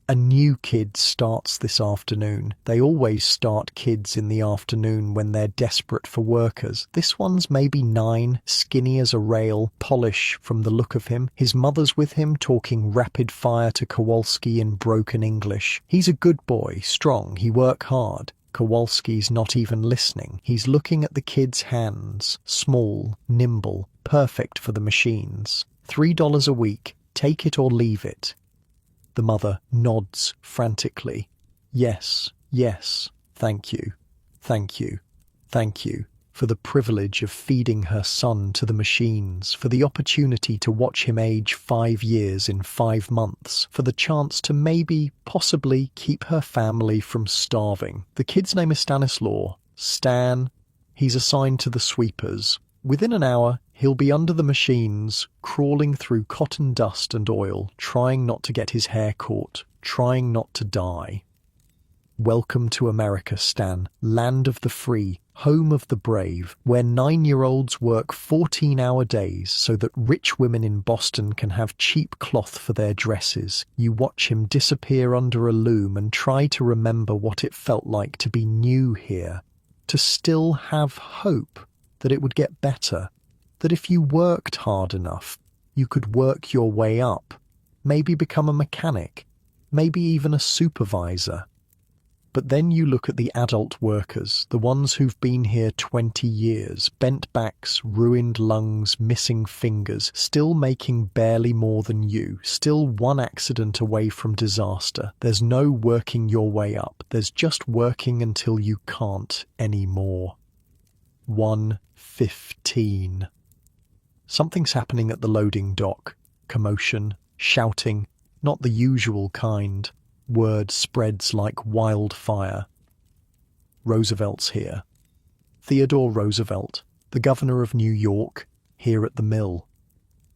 A new kid starts this afternoon. They always start kids in the afternoon when they're desperate for workers. This one's maybe 9, skinny as a rail, Polish from the look of him. His mother's with him, talking rapid fire to Kowalski in broken English. He's a good boy, strong, he work hard. Kowalski's not even listening. He's looking at the kid's hands. Small, nimble, perfect for the machines. $3 a week. Take it or leave it. The mother nods frantically. Yes, yes, thank you, thank you, thank you, for the privilege of feeding her son to the machines, for the opportunity to watch him age 5 years in 5 months, for the chance to maybe, possibly, keep her family from starving. The kid's name is Stanislaw. Stan. He's assigned to the sweepers. Within an hour, he'll be under the machines, crawling through cotton dust and oil, trying not to get his hair caught, trying not to die. Welcome to America, Stan, land of the free, home of the brave, where 9-year-olds work 14-hour days so that rich women in Boston can have cheap cloth for their dresses. You watch him disappear under a loom and try to remember what it felt like to be new here. to still have hope that it would get better, that if you worked hard enough, you could work your way up, maybe become a mechanic, maybe even a supervisor. But then you look at the adult workers, the ones who've been here 20 years, bent backs, ruined lungs, missing fingers, still making barely more than you, still one accident away from disaster. There's no working your way up. There's just working until you can't anymore. 1:15. Something's happening at the loading dock. Commotion, shouting, not the usual kind. Word spreads like wildfire. Roosevelt's here. Theodore Roosevelt, the governor of New York, here at the mill.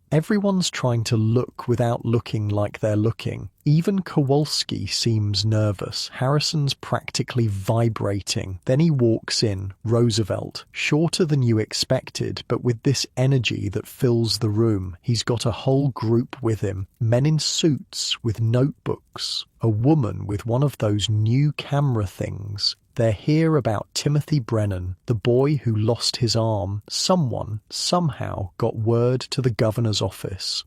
Everyone's trying to look without looking like they're looking. Even Kowalski seems nervous. Harrison's practically vibrating. Then he walks in, Roosevelt, shorter than you expected, but with this energy that fills the room. He's got a whole group with him. Men in suits with notebooks. A woman with one of those new camera things. They're here about Timothy Brennan, the boy who lost his arm. Someone, somehow, got word to the governor's office.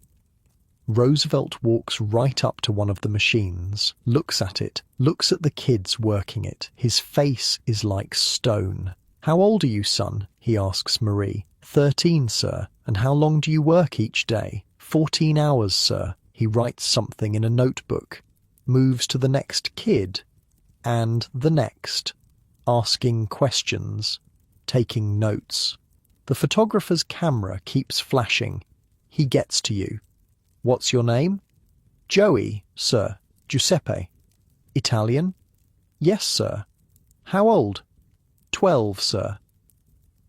Roosevelt walks right up to one of the machines, looks at it, looks at the kids working it. His face is like stone. "How old are you, son?" he asks Marie. 13, sir. "And how long do you work each day?" 14 hours, sir. He writes something in a notebook, moves to the next kid, and the next, asking questions, taking notes. The photographer's camera keeps flashing. He gets to you. "What's your name?" "Joey, sir. Giuseppe." "Italian?" "Yes, sir." "How old?" 12, sir."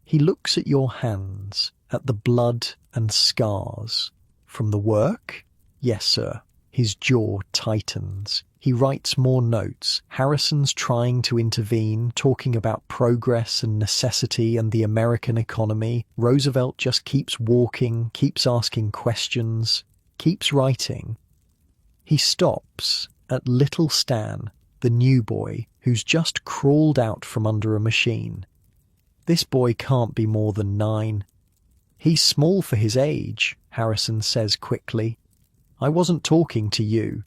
He looks at your hands, at the blood and scars. "From the work?" "Yes, sir." His jaw tightens. He writes more notes. Harrison's trying to intervene, talking about progress and necessity and the American economy. Roosevelt just keeps walking, keeps asking questions, keeps writing. He stops at little Stan, the new boy, who's just crawled out from under a machine. This boy can't be more than 9. "He's small for his age," Harrison says quickly. "I wasn't talking to you."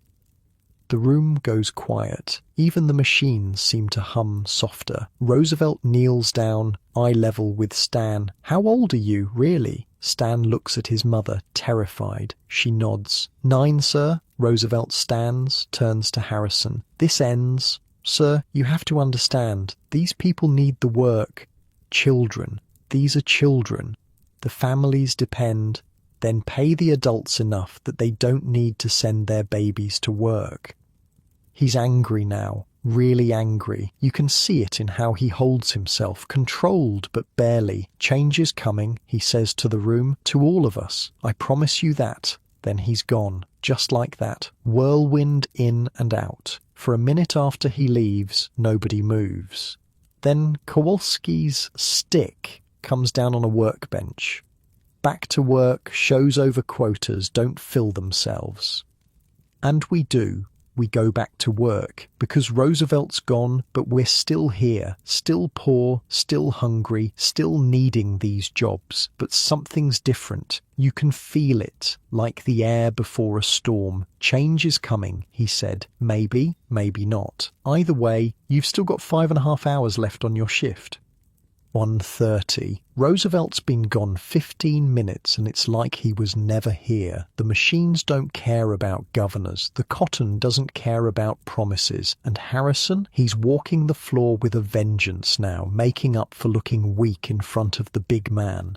The room goes quiet. Even the machines seem to hum softer. Roosevelt kneels down, eye level with Stan. "How old are you, really?" Stan looks at his mother, terrified. She nods. 9, sir." Roosevelt stands, turns to Harrison. "This ends. Sir, you have to understand. These people need the work. Children. These are children. The families depend. Then pay the adults enough that they don't need to send their babies to work." He's angry now, really angry. You can see it in how he holds himself, controlled but barely. "Change is coming," he says to the room, "to all of us. I promise you that." Then he's gone, just like that. Whirlwind in and out. For a minute after he leaves, nobody moves. Then Kowalski's stick comes down on a workbench. Back to work, shows over quotas don't fill themselves. And we do. We go back to work, because Roosevelt's gone, but we're still here, still poor, still hungry, still needing these jobs. But something's different. You can feel it, like the air before a storm. Change is coming, he said. Maybe, maybe not. Either way, you've still got 5.5 hours left on your shift. 1:30. Roosevelt's been gone 15 minutes and it's like he was never here. The machines don't care about governors. The cotton doesn't care about promises. And Harrison, he's walking the floor with a vengeance now, making up for looking weak in front of the big man.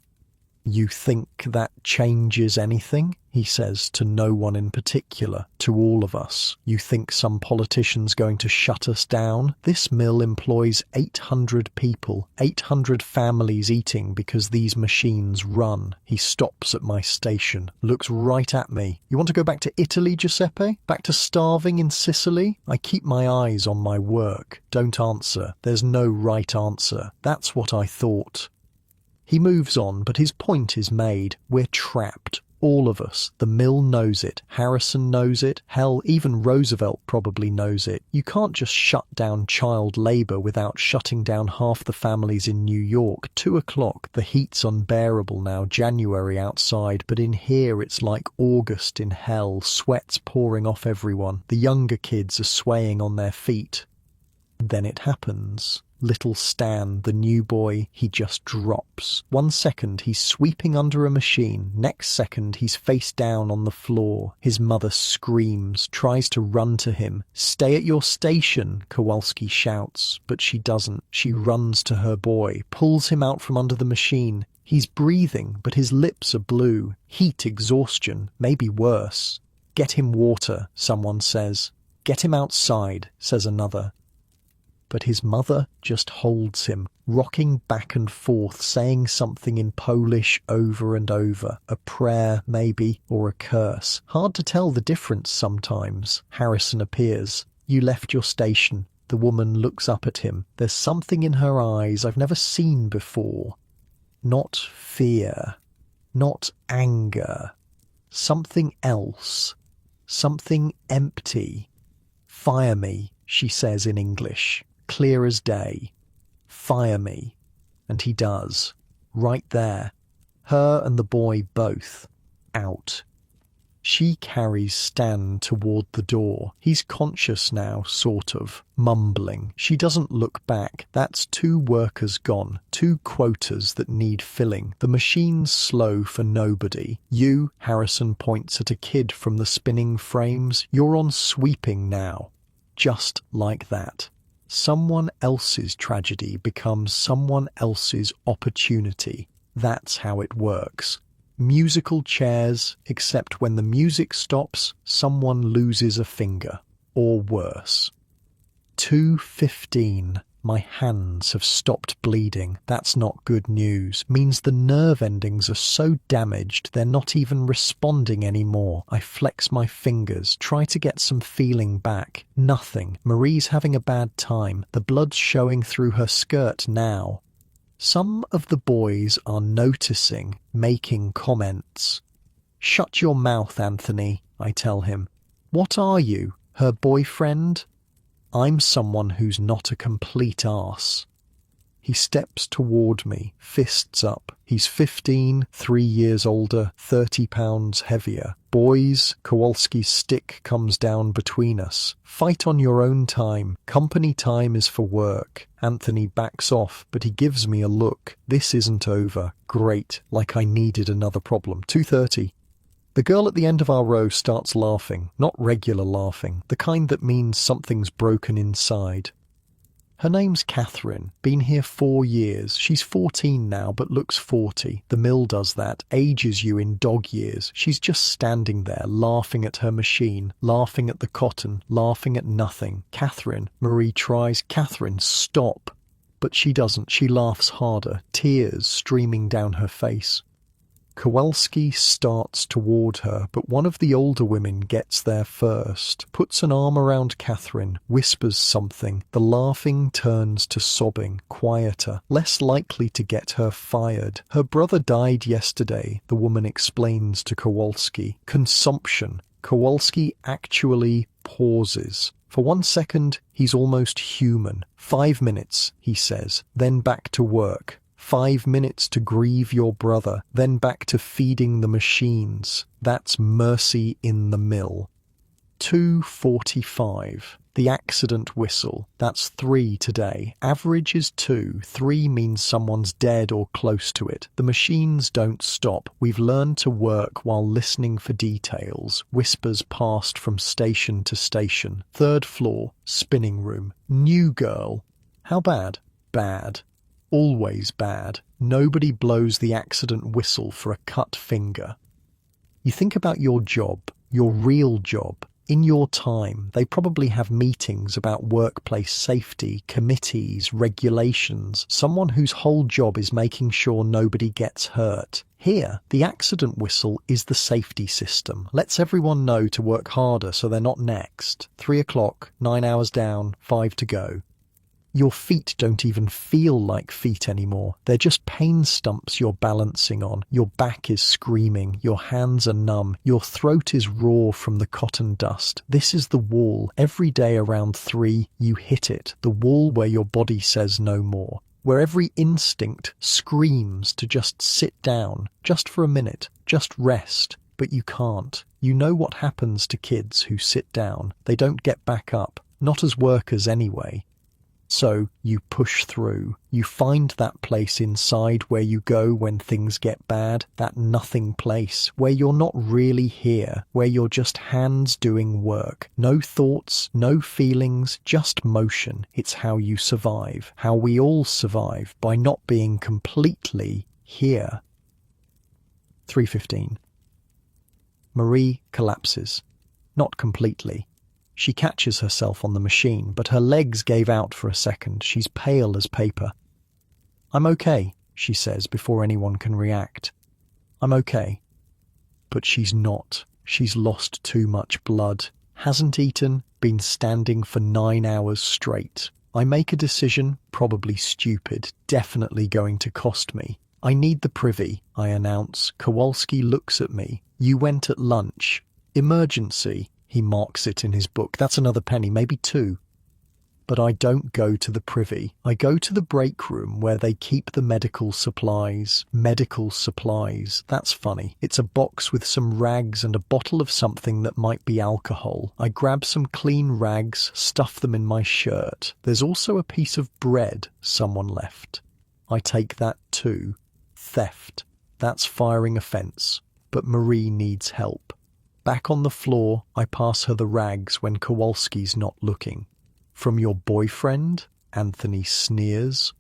"You think that changes anything?" he says to no one in particular, to all of us. "You think some politician's going to shut us down? This mill employs 800 people, 800 families eating because these machines run." He stops at my station, looks right at me. "You want to go back to Italy, Giuseppe? Back to starving in Sicily?" I keep my eyes on my work. Don't answer. There's no right answer. That's what I thought. He moves on, but his point is made. We're trapped. All of us. The mill knows it. Harrison knows it. Hell, even Roosevelt probably knows it. You can't just shut down child labor without shutting down half the families in New York. 2 o'clock. The heat's unbearable now. January outside, but in here it's like August in hell. Sweat's pouring off everyone. The younger kids are swaying on their feet. Then it happens. Little Stan, the new boy, he just drops. 1 second he's sweeping under a machine, next second he's face down on the floor. His mother screams, tries to run to him. "Stay at your station," Kowalski shouts, but she doesn't. She runs to her boy, pulls him out from under the machine. He's breathing, but his lips are blue. Heat exhaustion, maybe worse. "Get him water," someone says. "Get him outside," says another. But his mother just holds him, rocking back and forth, saying something in Polish over and over. A prayer, maybe, or a curse. Hard to tell the difference sometimes. Harrison appears. "You left your station." The woman looks up at him. There's something in her eyes I've never seen before. Not fear. Not anger. Something else. Something empty. "Fire me," she says in English. Clear as day. "Fire me." And he does. Right there. Her and the boy both. Out. She carries Stan toward the door. He's conscious now, sort of. Mumbling. She doesn't look back. That's 2 workers gone. 2 quotas that need filling. The machine's slow for nobody. You, Harrison points at a kid from the spinning frames, you're on sweeping now. Just like that. Someone else's tragedy becomes someone else's opportunity. That's how it works. Musical chairs, except when the music stops, someone loses a finger. Or worse. 2:15. My hands have stopped bleeding. That's not good news. Means the nerve endings are so damaged they're not even responding anymore. I flex my fingers, try to get some feeling back. Nothing. Marie's having a bad time. The blood's showing through her skirt now. Some of the boys are noticing, making comments. "Shut your mouth, Anthony," I tell him. "What are you? Her boyfriend?" I'm someone who's not a complete arse. He steps toward me, fists up. He's 15, 3 years older, 30 pounds heavier. "Boys," Kowalski's stick comes down between us. "Fight on your own time. Company time is for work." Anthony backs off, but he gives me a look. This isn't over. Great, like I needed another problem. 2:30. The girl at the end of our row starts laughing, not regular laughing, the kind that means something's broken inside. Her name's Catherine, been here 4 years. She's 14 now, but looks 40. The mill does that, ages you in dog years. She's just standing there, laughing at her machine, laughing at the cotton, laughing at nothing. "Catherine," Marie tries. "Catherine, stop." But she doesn't. She laughs harder, tears streaming down her face. Kowalski starts toward her, but one of the older women gets there first, puts an arm around Catherine, whispers something. The laughing turns to sobbing, quieter, less likely to get her fired. "Her brother died yesterday," the woman explains to Kowalski. "Consumption." Kowalski actually pauses. For 1 second, he's almost human. 5 minutes, he says, then back to work. 5 minutes to grieve your brother, then back to feeding the machines. That's mercy in the mill. 2:45. The accident whistle. That's 3 today. Average is 2. 3 means someone's dead or close to it. The machines don't stop. We've learned to work while listening for details. Whispers passed from station to station. 3rd floor. Spinning room. New girl. How bad? Bad. Always bad. Nobody blows the accident whistle for a cut finger. You think about your job, your real job. In your time, they probably have meetings about workplace safety, committees, regulations, someone whose whole job is making sure nobody gets hurt. Here, the accident whistle is the safety system. Lets everyone know to work harder so they're not next. 3 o'clock, 9 hours down, 5 to go. Your feet don't even feel like feet anymore. They're just pain stumps you're balancing on. Your back is screaming. Your hands are numb. Your throat is raw from the cotton dust. This is the wall. Every day around 3, you hit it. The wall where your body says no more. Where every instinct screams to just sit down, just for a minute, just rest. But you can't. You know what happens to kids who sit down. They don't get back up. Not as workers anyway. So you push through. You find that place inside where you go when things get bad, that nothing place, where you're not really here, where you're just hands doing work. No thoughts, no feelings, just motion. It's how you survive, how we all survive, by not being completely here. 3:15. Marie collapses. Not completely. She catches herself on the machine, but her legs gave out for a second. She's pale as paper. "I'm okay," she says before anyone can react. "I'm okay." But she's not. She's lost too much blood. Hasn't eaten, been standing for 9 hours straight. I make a decision, probably stupid, definitely going to cost me. "I need the privy," I announce. Kowalski looks at me. "You went at lunch. Emergency." He marks it in his book. That's another penny, maybe 2. But I don't go to the privy. I go to the break room where they keep the medical supplies. Medical supplies. That's funny. It's a box with some rags and a bottle of something that might be alcohol. I grab some clean rags, stuff them in my shirt. There's also a piece of bread someone left. I take that too. Theft. That's firing offence. But Marie needs help. Back on the floor, I pass her the rags when Kowalski's not looking. "From your boyfriend?" Anthony sneers.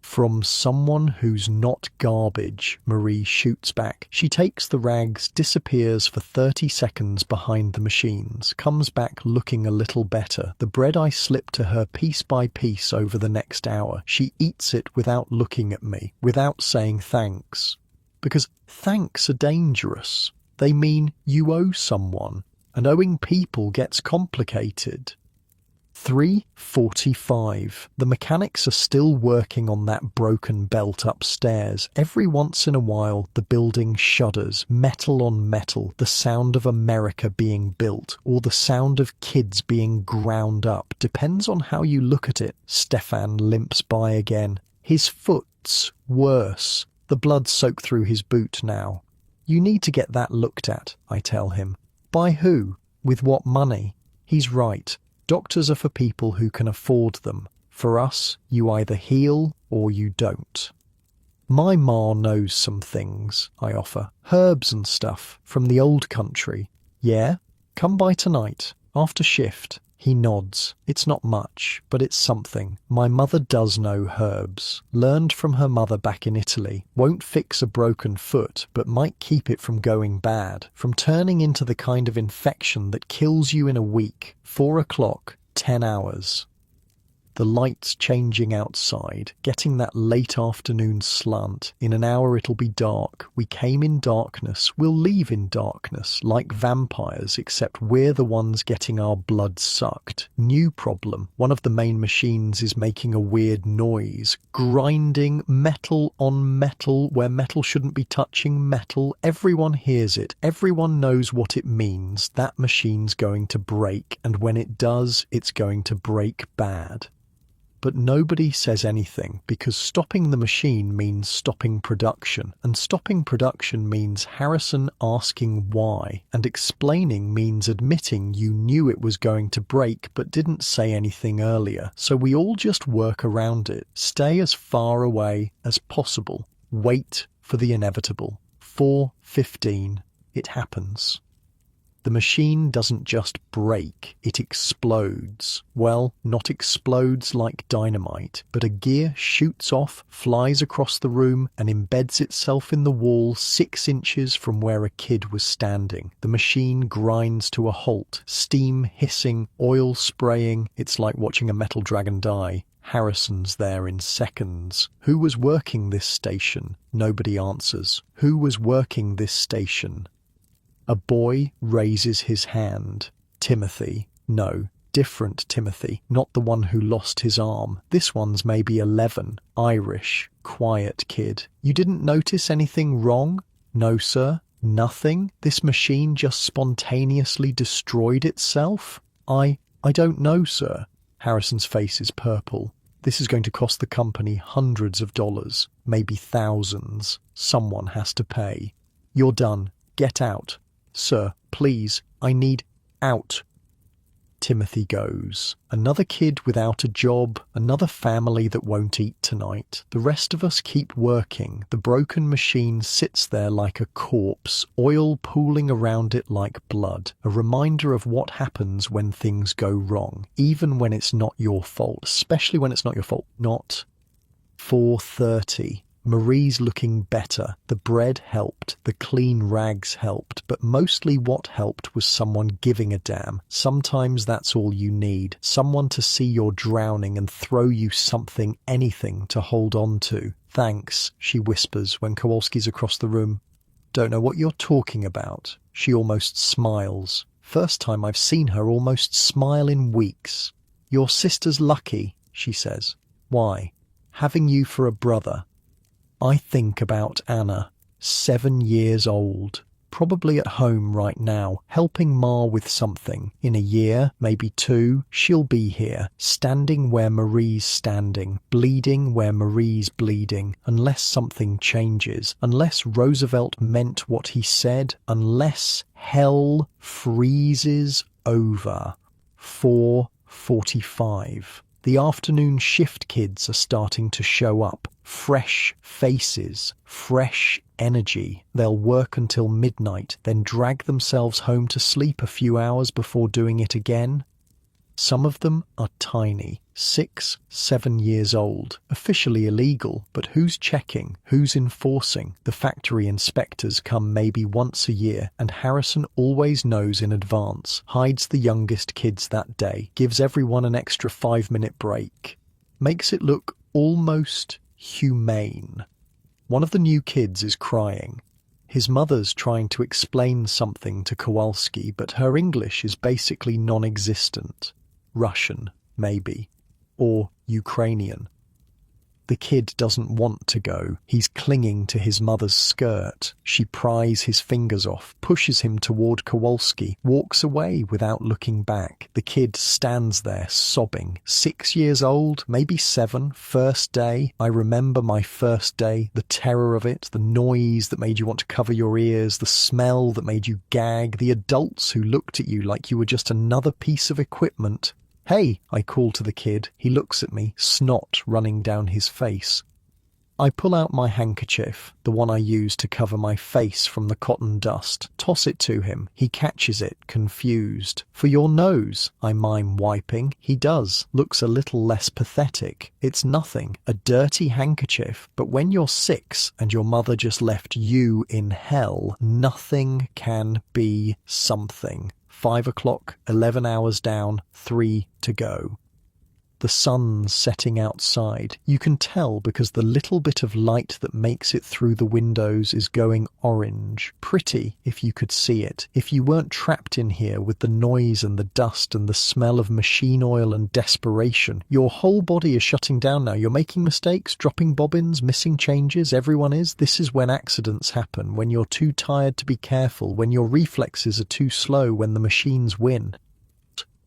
"From someone who's not garbage," Marie shoots back. She takes the rags, disappears for 30 seconds behind the machines, comes back looking a little better. The bread I slip to her piece by piece over the next hour. She eats it without looking at me, without saying thanks. Because thanks are dangerous. They mean you owe someone, and owing people gets complicated. 3:45. The mechanics are still working on that broken belt upstairs. Every once in a while, the building shudders, metal on metal, the sound of America being built, or the sound of kids being ground up. Depends on how you look at it. Stefan limps by again. His foot's worse. The blood soaked through his boot now. "You need to get that looked at," I tell him. "By who? With what money?" He's right. Doctors are for people who can afford them. For us, you either heal or you don't. "My ma knows some things," I offer. "Herbs and stuff, from the old country." "Yeah? Come by tonight, after shift." He nods. "It's not much, but it's something. My mother does know herbs. Learned from her mother back in Italy. Won't fix a broken foot, but might keep it from going bad. From turning into the kind of infection that kills you in a week. 4 o'clock, 10 hours. The lights changing outside, getting that late afternoon slant. In an hour it'll be dark. We came in darkness. We'll leave in darkness, like vampires, except we're the ones getting our blood sucked. New problem. One of the main machines is making a weird noise. Grinding metal on metal where metal shouldn't be touching metal. Everyone hears it. Everyone knows what it means. That machine's going to break, and when it does, it's going to break bad. But nobody says anything, because stopping the machine means stopping production, and stopping production means Harrison asking why, and explaining means admitting you knew it was going to break but didn't say anything earlier. So we all just work around it, stay as far away as possible, wait for the inevitable. 4:15, it happens. The machine doesn't just break, it explodes. Well, not explodes like dynamite, but a gear shoots off, flies across the room, and embeds itself in the wall 6 inches from where a kid was standing. The machine grinds to a halt, steam hissing, oil spraying. It's like watching a metal dragon die. Harrison's there in seconds. Who was working this station? Nobody answers. Who was working this station? A boy raises his hand. Timothy. No, Different Timothy, not the one who lost his arm. This one's maybe 11, Irish, quiet kid. You didn't notice anything wrong? No, sir. Nothing? This machine just spontaneously destroyed itself? I don't know, sir. Harrison's face is purple. This is going to cost the company hundreds of dollars, maybe thousands. Someone has to pay. You're done. Get out. Sir, please, I need out. Timothy goes. Another kid without a job, another family that won't eat tonight. The rest of us keep working. The broken machine sits there like a corpse, oil pooling around it like blood. A reminder of what happens when things go wrong, even when it's not your fault, especially when it's not your fault. Not 4:30. Marie's looking better. The bread helped, the clean rags helped, but mostly what helped was someone giving a damn. Sometimes that's all you need. Someone to see you're drowning and throw you something, anything to hold on to. Thanks, she whispers when Kowalski's across the room. Don't know what you're talking about. She almost smiles. First time I've seen her almost smile in weeks. Your sister's lucky, she says. Why? Having you for a brother. I think about Anna, 7 years old, probably at home right now, helping Ma with something. In a year, maybe 2, she'll be here, standing where Marie's standing, bleeding where Marie's bleeding, unless something changes, unless Roosevelt meant what he said, unless hell freezes over. 4:45. The afternoon shift kids are starting to show up. Fresh faces, fresh energy. They'll work until midnight, then drag themselves home to sleep a few hours before doing it again. Some of them are tiny, 6, 7 years old, officially illegal, but who's checking, who's enforcing? The factory inspectors come maybe once a year, and Harrison always knows in advance, hides the youngest kids that day, gives everyone an extra 5-minute break. Makes it look almost humane. One of the new kids is crying. His mother's trying to explain something to Kowalski, but her English is basically non-existent. Russian, maybe. Or Ukrainian. The kid doesn't want to go. He's clinging to his mother's skirt. She pries his fingers off, pushes him toward Kowalski, walks away without looking back. The kid stands there sobbing. 6 years old, maybe 7, first day. I remember my first day, the terror of it, the noise that made you want to cover your ears, the smell that made you gag, the adults who looked at you like you were just another piece of equipment. Hey, I call to the kid. He looks at me, snot running down his face. I pull out my handkerchief, the one I use to cover my face from the cotton dust, toss it to him. He catches it, confused. For your nose, I mime wiping. He does, looks a little less pathetic. It's nothing, a dirty handkerchief, but when you're 6 and your mother just left you in hell, nothing can be something. 5 o'clock, 11 hours down, 3 to go. The sun's setting outside. You can tell because the little bit of light that makes it through the windows is going orange. Pretty, if you could see it. If you weren't trapped in here with the noise and the dust and the smell of machine oil and desperation. Your whole body is shutting down now. You're making mistakes, dropping bobbins, missing changes. Everyone is. This is when accidents happen, when you're too tired to be careful, when your reflexes are too slow, when the machines win.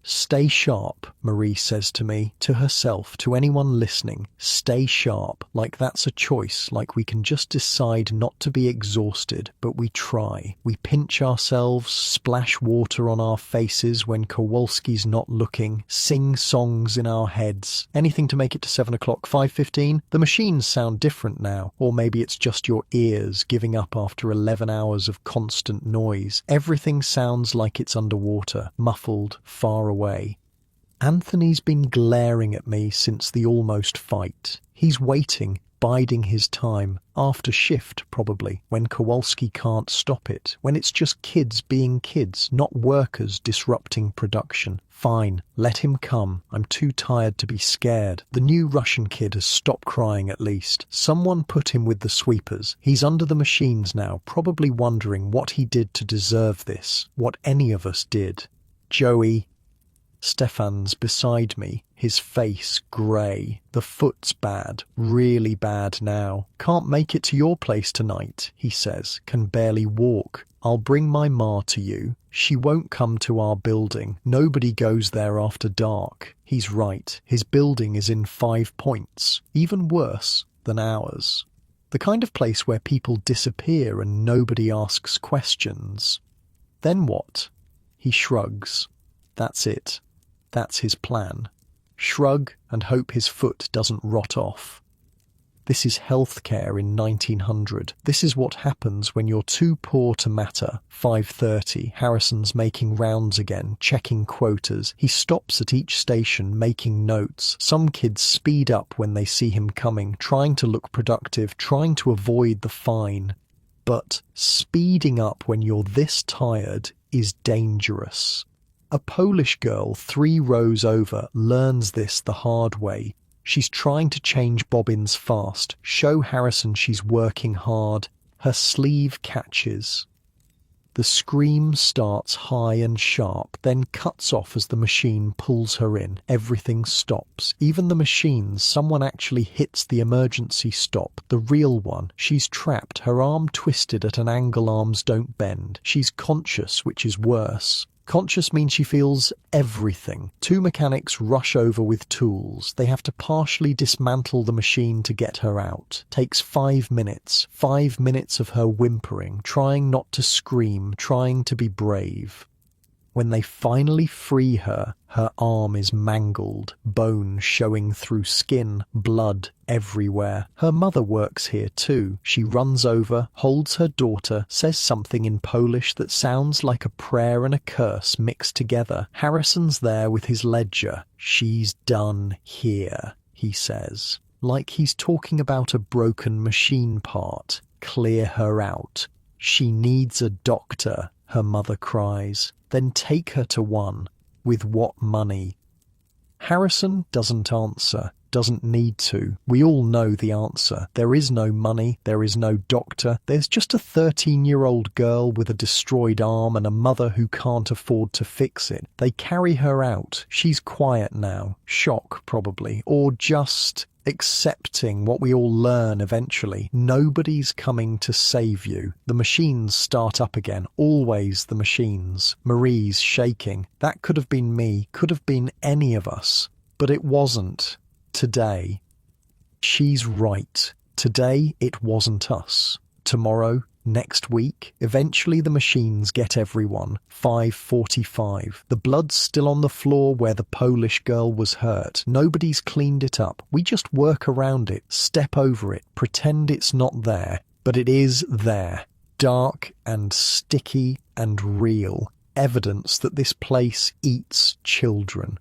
Stay sharp, Marie says to me, to herself, to anyone listening. Stay sharp, like that's a choice, like we can just decide not to be exhausted, but we try. We pinch ourselves, splash water on our faces when Kowalski's not looking, sing songs in our heads. Anything to make it to 7 o'clock, 5:15? The machines sound different now, or maybe it's just your ears giving up after 11 hours of constant noise. Everything sounds like it's underwater, muffled, far away. Anthony's been glaring at me since the almost fight. He's waiting, biding his time, after shift probably, when Kowalski can't stop it, when it's just kids being kids, not workers disrupting production. Fine, let him come. I'm too tired to be scared. The new Russian kid has stopped crying at least. Someone put him with the sweepers. He's under the machines now, probably wondering what he did to deserve this, what any of us did. Joey, Stefan's beside me, his face grey. The foot's bad, really bad now. Can't make it to your place tonight, he says, can barely walk. I'll bring my ma to you. She won't come to our building. Nobody goes there after dark. He's right. His building is in 5 Points, even worse than ours. The kind of place where people disappear and nobody asks questions. Then what? He shrugs. That's it. That's his plan. Shrug and hope his foot doesn't rot off. This is healthcare in 1900. This is what happens when you're too poor to matter. 5:30. Harrison's making rounds again, checking quotas. He stops at each station, making notes. Some kids speed up when they see him coming, trying to look productive, trying to avoid the fine. But speeding up when you're this tired is dangerous. A Polish girl 3 rows over learns this the hard way. She's trying to change bobbins fast, show Harrison she's working hard. Her sleeve catches. The scream starts high and sharp, then cuts off as the machine pulls her in. Everything stops. Even the machines. Someone actually hits the emergency stop, the real one. She's trapped, her arm twisted at an angle arms don't bend. She's conscious, which is worse. Conscious means she feels everything. 2 mechanics rush over with tools. They have to partially dismantle the machine to get her out. Takes 5 minutes. 5 minutes of her whimpering, trying not to scream, trying to be brave. When they finally free her, her arm is mangled, bone showing through skin, blood everywhere. Her mother works here too. She runs over, holds her daughter, says something in Polish that sounds like a prayer and a curse mixed together. Harrison's there with his ledger. She's done here, he says, like he's talking about a broken machine part. Clear her out. She needs a doctor, her mother cries. Then take her to one. With what money? Harrison doesn't answer, doesn't need to. We all know the answer. There is no money, there is no doctor. There's just a 13-year-old girl with a destroyed arm and a mother who can't afford to fix it. They carry her out. She's quiet now. Shock, probably. Or just accepting what we all learn eventually. Nobody's coming to save you. The machines start up again. Always the machines. Marie's shaking. That could have been me. Could have been any of us. But it wasn't. Today. She's right. Today it wasn't us. Tomorrow, next week, eventually the machines get everyone. 5:45. The blood's still on the floor where the Polish girl was hurt. Nobody's cleaned it up. We just work around it, step over it, pretend it's not there. But it is there. Dark and sticky and real. Evidence that this place eats children.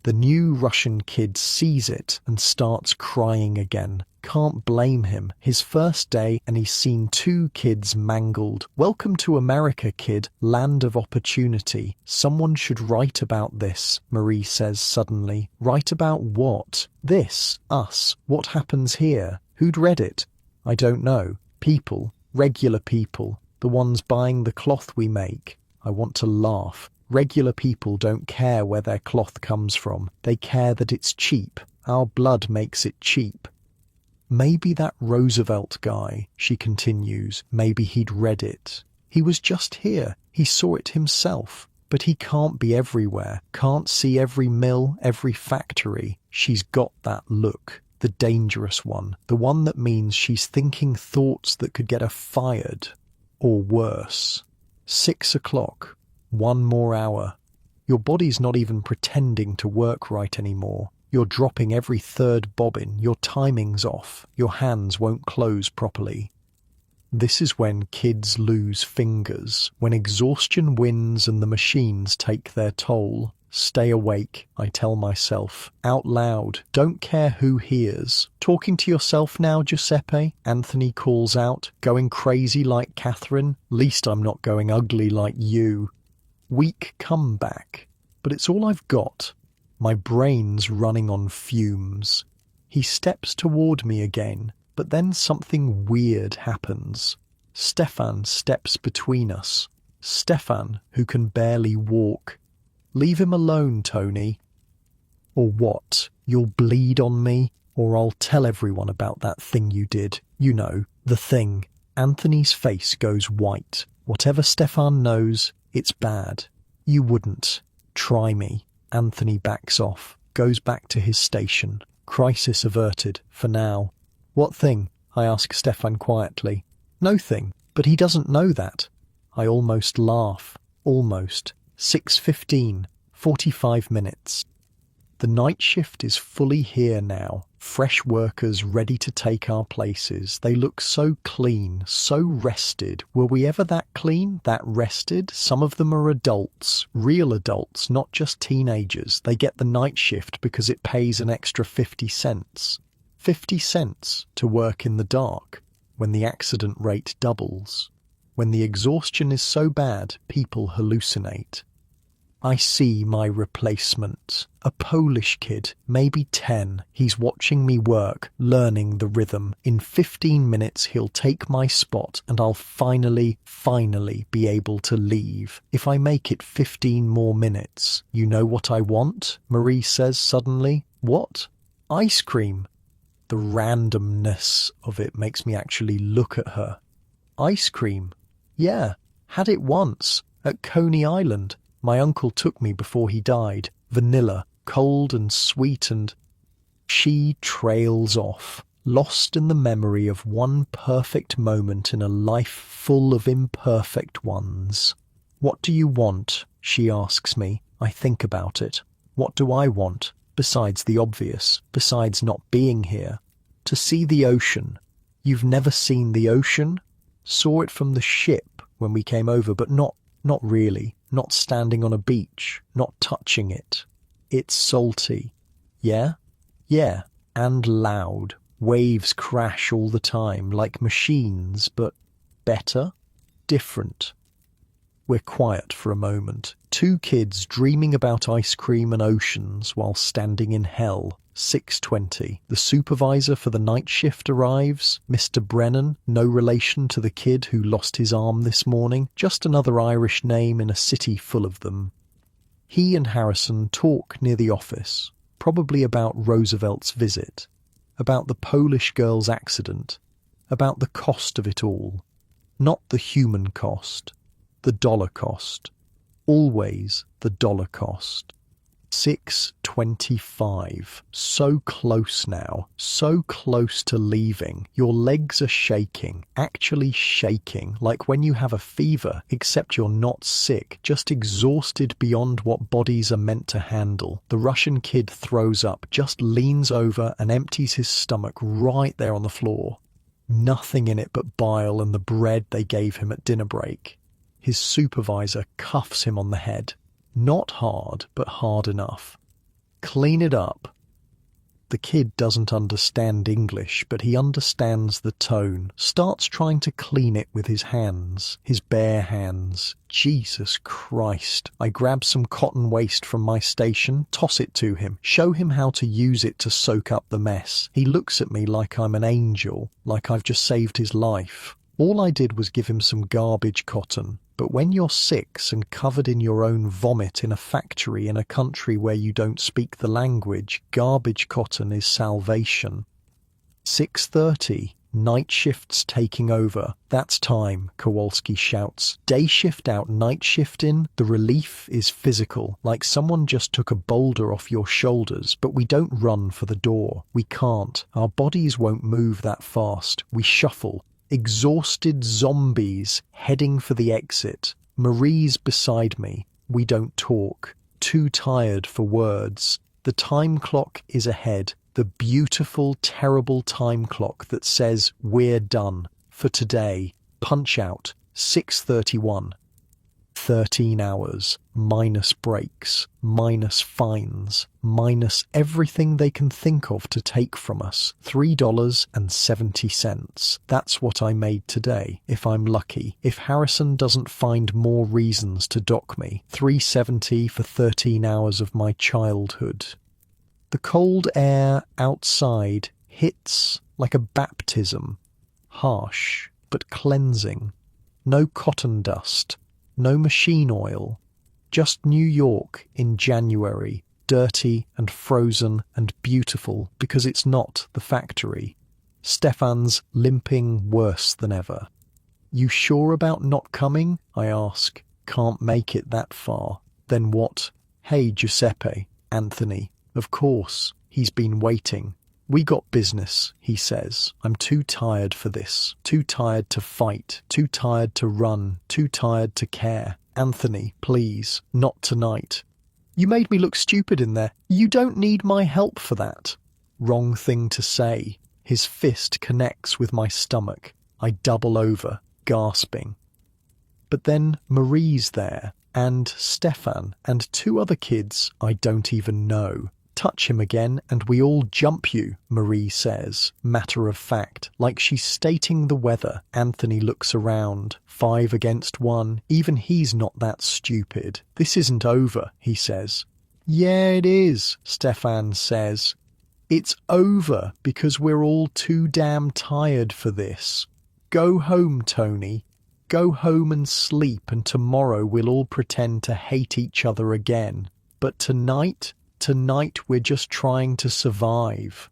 The new Russian kid sees it and starts crying again. Can't blame him. His first day and he's seen 2 kids mangled. Welcome to America, kid. Land of opportunity. Someone should write about this, Marie says suddenly. Write about what? This. Us. What happens here? Who'd read it? I don't know. People. Regular people. The ones buying the cloth we make. I want to laugh. Regular people don't care where their cloth comes from. They care that it's cheap. Our blood makes it cheap. Maybe that Roosevelt guy, she continues, maybe he'd read it. He was just here. He saw it himself. But he can't be everywhere. Can't see every mill, every factory. She's got that look. The dangerous one. The one that means she's thinking thoughts that could get her fired. Or worse. 6 o'clock. 1 more hour. Your body's not even pretending to work right anymore. You're dropping every 3rd bobbin. Your timing's off. Your hands won't close properly. This is when kids lose fingers. When exhaustion wins and the machines take their toll. Stay awake, I tell myself. Out loud. Don't care who hears. Talking to yourself now, Giuseppe? Anthony calls out. Going crazy like Catherine? Least I'm not going ugly like you. Weak comeback. But it's all I've got. My brain's running on fumes. He steps toward me again, but then something weird happens. Stefan steps between us. Stefan, who can barely walk. Leave him alone, Tony. Or what? You'll bleed on me? Or I'll tell everyone about that thing you did. You know, the thing. Anthony's face goes white. Whatever Stefan knows, it's bad. You wouldn't. Try me. Anthony backs off, goes back to his station. Crisis averted, for now. What thing? I ask Stefan quietly. No thing, but he doesn't know that. I almost laugh. Almost. 6:15, 45 minutes. The night shift is fully here now. Fresh workers ready to take our places. They look so clean, so rested. Were we ever that clean, that rested? Some of them are adults, real adults, not just teenagers. They get the night shift because it pays an extra 50 cents. 50 cents to work in the dark, when the accident rate doubles. When the exhaustion is so bad, people hallucinate. I see my replacement, a Polish kid, maybe 10. He's watching me work, learning the rhythm. In 15 minutes he'll take my spot and I'll finally be able to leave. If I make it 15 more minutes. You know what I want? Marie says suddenly. What? Ice cream. The randomness of it makes me actually look at her. Ice cream? Yeah, had it once, at Coney Island. My uncle took me before he died. Vanilla, cold and sweet, and she trails off, lost in the memory of one perfect moment in a life full of imperfect ones. What do you want? She asks me. I think about it. What do I want? Besides the obvious, besides not being here. To see the ocean. You've never seen the ocean? Saw it from the ship when we came over, but not really. Not standing on a beach, not touching it. It's salty. Yeah? Yeah, and loud. Waves crash all the time, like machines, but better? Different. We're quiet for a moment. Two kids dreaming about ice cream and oceans while standing in hell. 6:20. The supervisor for the night shift arrives. Mr. Brennan, no relation to the kid who lost his arm this morning, just another Irish name in a city full of them. He and Harrison talk near the office, probably about Roosevelt's visit, about the Polish girl's accident, about the cost of it all. Not the human cost, the dollar cost. Always the dollar cost. 6:25. So close now, so close to leaving. Your legs are shaking, actually shaking, like when you have a fever, except you're not sick, just exhausted beyond what bodies are meant to handle. The Russian kid throws up, just leans over and empties his stomach right there on the floor. Nothing in it but bile and the bread they gave him at dinner break. His supervisor cuffs him on the head. Not hard, but hard enough. Clean it up. The kid doesn't understand English, but he understands the tone. Starts trying to clean it with his hands, his bare hands. Jesus Christ. I grab some cotton waste from my station, toss it to him, show him how to use it to soak up the mess. He looks at me like I'm an angel, like I've just saved his life. All I did was give him some garbage cotton. But when you're 6 and covered in your own vomit in a factory in a country where you don't speak the language, garbage cotton is salvation. 6:30. Night shift's taking over. That's time, Kowalski shouts. Day shift out, night shift in. The relief is physical, like someone just took a boulder off your shoulders, but we don't run for the door. We can't. Our bodies won't move that fast. We shuffle. Exhausted zombies heading for the exit. Marie's beside me. We don't talk. Too tired for words. The time clock is ahead. The beautiful, terrible time clock that says we're done for today. Punch out. 6:31. 13 hours, minus breaks, minus fines, minus everything they can think of to take from us. $3.70. That's what I made today, if I'm lucky. If Harrison doesn't find more reasons to dock me. $3.70 for 13 hours of my childhood. The cold air outside hits like a baptism. Harsh, but cleansing. No cotton dust. No machine oil, Just New York in January, dirty and frozen and beautiful because it's not the factory. Stefan's limping worse than ever. You sure about not coming? I ask. Can't make it that far. Then what? Hey, Giuseppe. Anthony. Of course. He's been waiting. We got business, he says. I'm too tired for this. Too tired to fight. Too tired to run. Too tired to care. Anthony, please. Not tonight. You made me look stupid in there. You don't need my help for that. Wrong thing to say. His fist connects with my stomach. I double over, gasping. But then Marie's there, and Stefan, and 2 other kids I don't even know. Touch him again and we all jump you, Marie says, matter of fact, like she's stating the weather. Anthony looks around. 5 against 1. Even he's not that stupid. This isn't over, he says. Yeah, it is, Stefan says. It's over because we're all too damn tired for this. Go home, Tony. Go home and sleep, and tomorrow we'll all pretend to hate each other again. But tonight we're just trying to survive.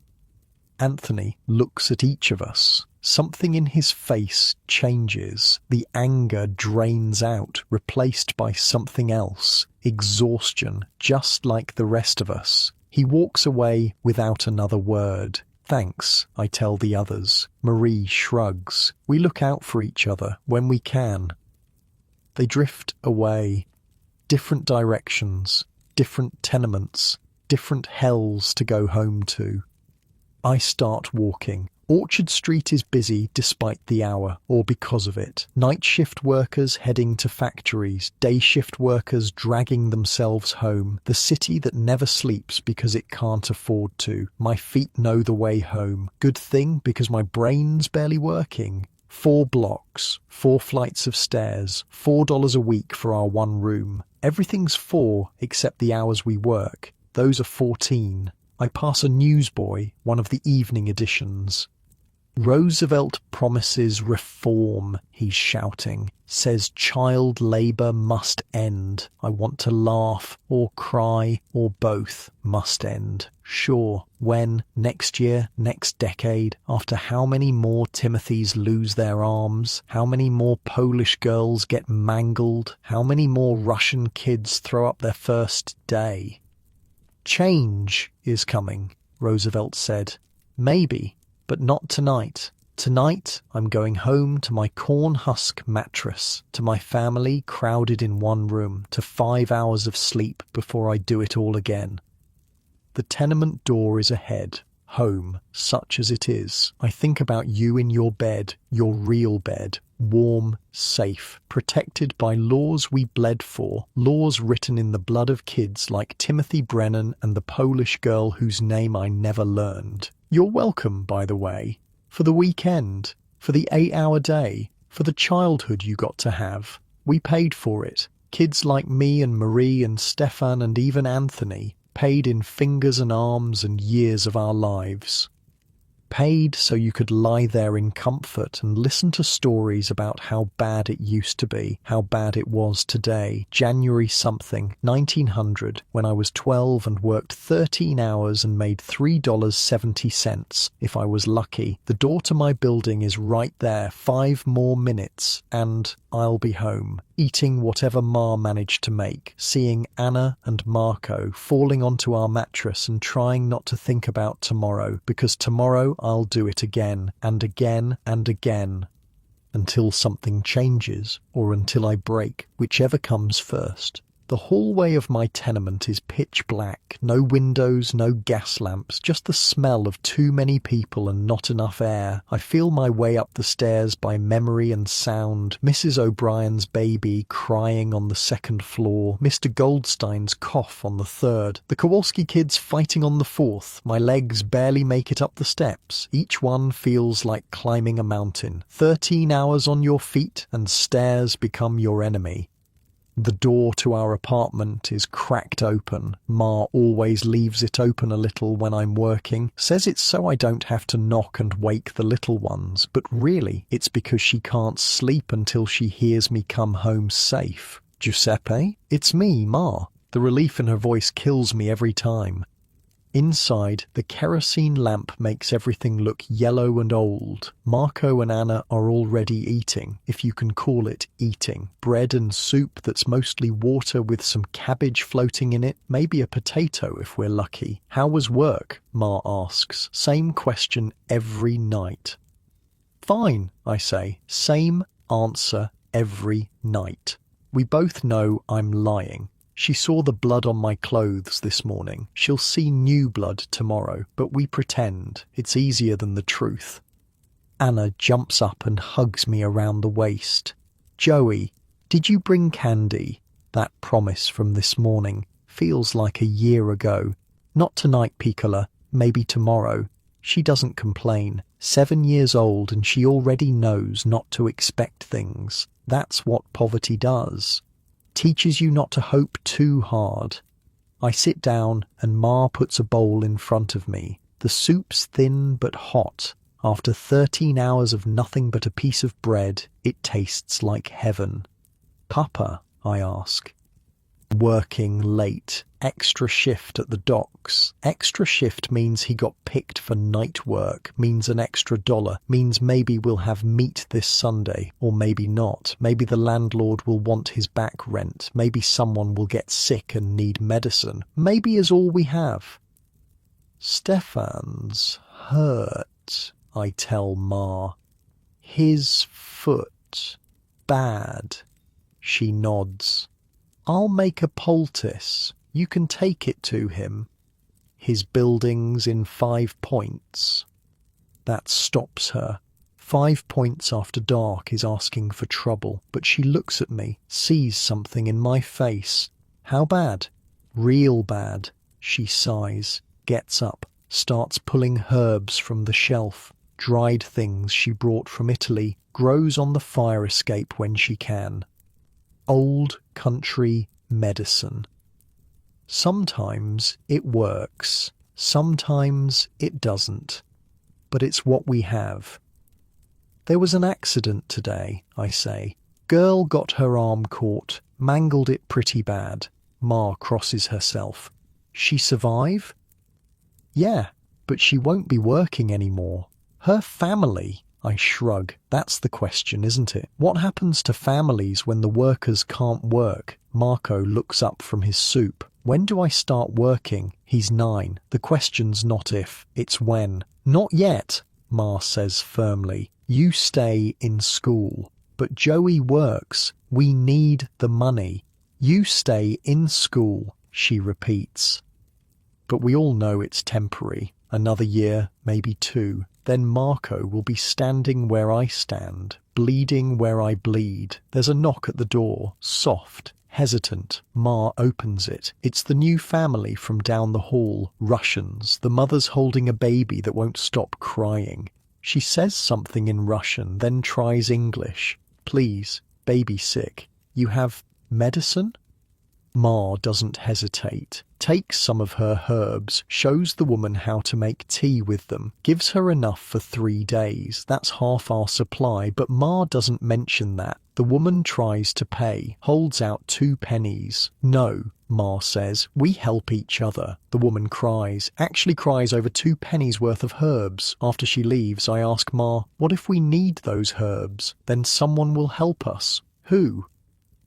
Anthony looks at each of us. Something in his face changes. The anger drains out, replaced by something else. Exhaustion, just like the rest of us. He walks away without another word. Thanks, I tell the others. Marie shrugs. We look out for each other when we can. They drift away. Different directions. Different tenements, different hells to go home to. I start walking. Orchard Street is busy despite the hour, or because of it. Night shift workers heading to factories, day shift workers dragging themselves home. The city that never sleeps because it can't afford to. My feet know the way home. Good thing, because my brain's barely working. 4 blocks, 4 flights of stairs, $4 a week for our 1 room. Everything's 4 except the hours we work. Those are 14. I pass a newsboy, one of the evening editions. Roosevelt promises reform, he's shouting. Says child labour must end. I want to laugh, or cry, or both. Must end. Sure. When? Next year? Next decade? After how many more Timothys lose their arms? How many more Polish girls get mangled? How many more Russian kids throw up their first day? Change is coming, Roosevelt said. Maybe. But not tonight. Tonight, I'm going home to my corn husk mattress, to my family crowded in 1 room, to 5 hours of sleep before I do it all again. The tenement door is ahead. Home, such as it is. I think about you in your bed, your real bed. Warm, safe, protected by laws we bled for, laws written in the blood of kids like Timothy Brennan and the Polish girl whose name I never learned. You're welcome, by the way, for the weekend, for the 8-hour day, for the childhood you got to have. We paid for it. Kids like me and Marie and Stefan and even Anthony, paid in fingers and arms and years of our lives. Paid so you could lie there in comfort and listen to stories about how bad it used to be, how bad it was today. January something, 1900, when I was 12 and worked 13 hours and made $3.70, if I was lucky. The door to my building is right there, 5 more minutes, and I'll be home, eating whatever Ma managed to make, seeing Anna and Marco falling onto our mattress and trying not to think about tomorrow, because tomorrow I'll do it again and again and again, until something changes or until I break, whichever comes first. The hallway of my tenement is pitch black, no windows, no gas lamps, just the smell of too many people and not enough air. I feel my way up the stairs by memory and sound. Mrs. O'Brien's baby crying on the 2nd floor, Mr. Goldstein's cough on the 3rd, the Kowalski kids fighting on the 4th. My legs barely make it up the steps. Each one feels like climbing a mountain. 13 hours on your feet and stairs become your enemy. The door to our apartment is cracked open. Ma always leaves it open a little when I'm working, says it's so I don't have to knock and wake the little ones, but really it's because she can't sleep until she hears me come home safe. Giuseppe? It's me, Ma. The relief in her voice kills me every time. Inside, the kerosene lamp makes everything look yellow and old. Marco and Anna are already eating, if you can call it eating. Bread and soup that's mostly water with some cabbage floating in it, maybe a potato if we're lucky. How was work? Ma asks. Same question every night. Fine, I say. Same answer every night. We both know I'm lying. She saw the blood on my clothes this morning. She'll see new blood tomorrow, but we pretend. It's easier than the truth. Anna jumps up and hugs me around the waist. Joey, did you bring candy? That promise from this morning feels like a year ago. Not tonight, Piccola. Maybe tomorrow. She doesn't complain. 7 years old and she already knows not to expect things. That's what poverty does. Teaches you not to hope too hard. I sit down and Ma puts a bowl in front of me. The soup's thin but hot. After 13 hours of nothing but a piece of bread, it tastes like heaven. Papa, I ask. Working late. Extra shift at the docks. Extra shift means he got picked for night work, means an extra $1, means maybe we'll have meat this Sunday, or maybe not. Maybe the landlord will want his back rent. Maybe someone will get sick and need medicine. Maybe is all we have. Stefan's hurt, I tell Ma. His foot. Bad. She nods. I'll make a poultice. You can take it to him. His building's in 5 points. That stops her. 5 points after dark is asking for trouble, but she looks at me, sees something in my face. How bad? Real bad. She sighs, gets up, starts pulling herbs from the shelf, dried things she brought from Italy, grows on the fire escape when she can. Old country medicine. Sometimes it works, sometimes it doesn't, but it's what we have. There was an accident today, I say. Girl got her arm caught, mangled it pretty bad. Ma crosses herself. She survive? Yeah, but she won't be working anymore. Her family? I shrug. That's the question, isn't it? What happens to families when the workers can't work? Marco looks up from his soup. When do I start working? He's 9. The question's not if, it's when. Not yet, Ma says firmly. You stay in school. But Joey works. We need the money. You stay in school, she repeats. But we all know it's temporary. Another year, maybe 2. Then Marco will be standing where I stand, bleeding where I bleed. There's a knock at the door, soft, hesitant. Ma opens it. It's the new family from down the hall, Russians. The mother's holding a baby that won't stop crying. She says something in Russian, then tries English. Please, baby sick. You have medicine? Ma doesn't hesitate, takes some of her herbs, shows the woman how to make tea with them, gives her enough for 3 days. That's half our supply, but Ma doesn't mention that. The woman tries to pay, holds out 2 pennies. No, Ma says, we help each other. The woman cries, actually cries over 2 pennies worth of herbs. After she leaves, I ask Ma, what if we need those herbs? Then someone will help us. Who?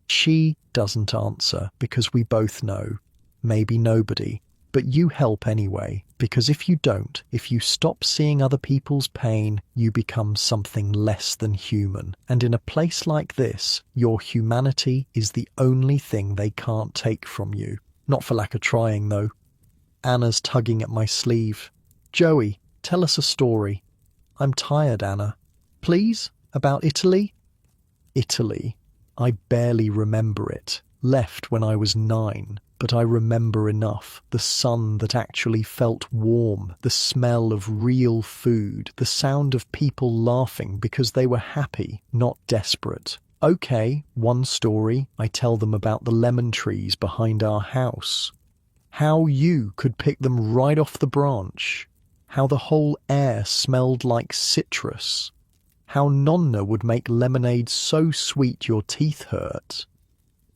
She doesn't answer because we both know. Maybe nobody. But you help anyway, because if you don't, if you stop seeing other people's pain, you become something less than human. And in a place like this, your humanity is the only thing they can't take from you. Not for lack of trying, though. Anna's tugging at my sleeve. Joey, tell us a story. I'm tired, Anna. Please? About Italy? Italy. I barely remember it. Left when I was 9, but I remember enough. The sun that actually felt warm, the smell of real food, the sound of people laughing because they were happy, not desperate. Okay, one story. I tell them about the lemon trees behind our house. How you could pick them right off the branch. How the whole air smelled like citrus. How Nonna would make lemonade so sweet your teeth hurt.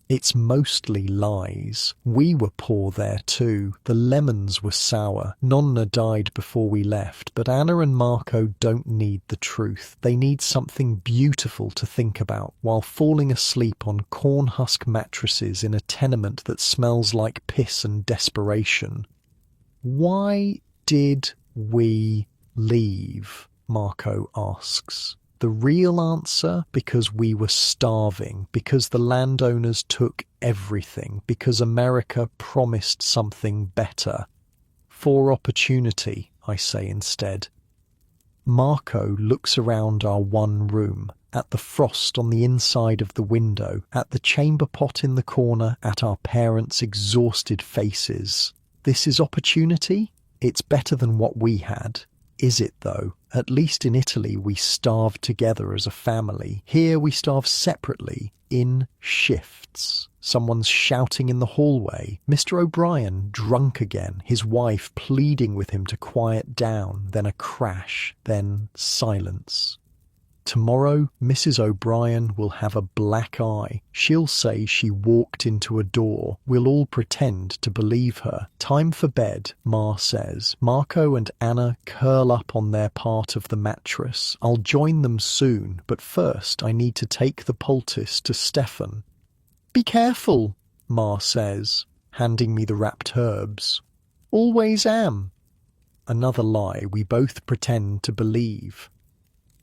It's mostly lies. We were poor there too. The lemons were sour. Nonna died before we left, but Anna and Marco don't need the truth. They need something beautiful to think about while falling asleep on corn husk mattresses in a tenement that smells like piss and desperation. Why did we leave? Marco asks. The real answer, because we were starving, because the landowners took everything, because America promised something better. For opportunity, I say instead. Marco looks around our one room, at the frost on the inside of the window, at the chamber pot in the corner, at our parents' exhausted faces. This is opportunity? It's better than what we had. Is it though? At least in Italy we starve together as a family. Here we starve separately, in shifts. Someone's shouting in the hallway. Mr. O'Brien, drunk again, his wife pleading with him to quiet down, then a crash, then silence. Tomorrow, Mrs. O'Brien will have a black eye. She'll say she walked into a door. We'll all pretend to believe her. Time for bed, Ma says. Marco and Anna curl up on their part of the mattress. I'll join them soon, but first I need to take the poultice to Stefan. Be careful, Ma says, handing me the wrapped herbs. Always am. Another lie we both pretend to believe.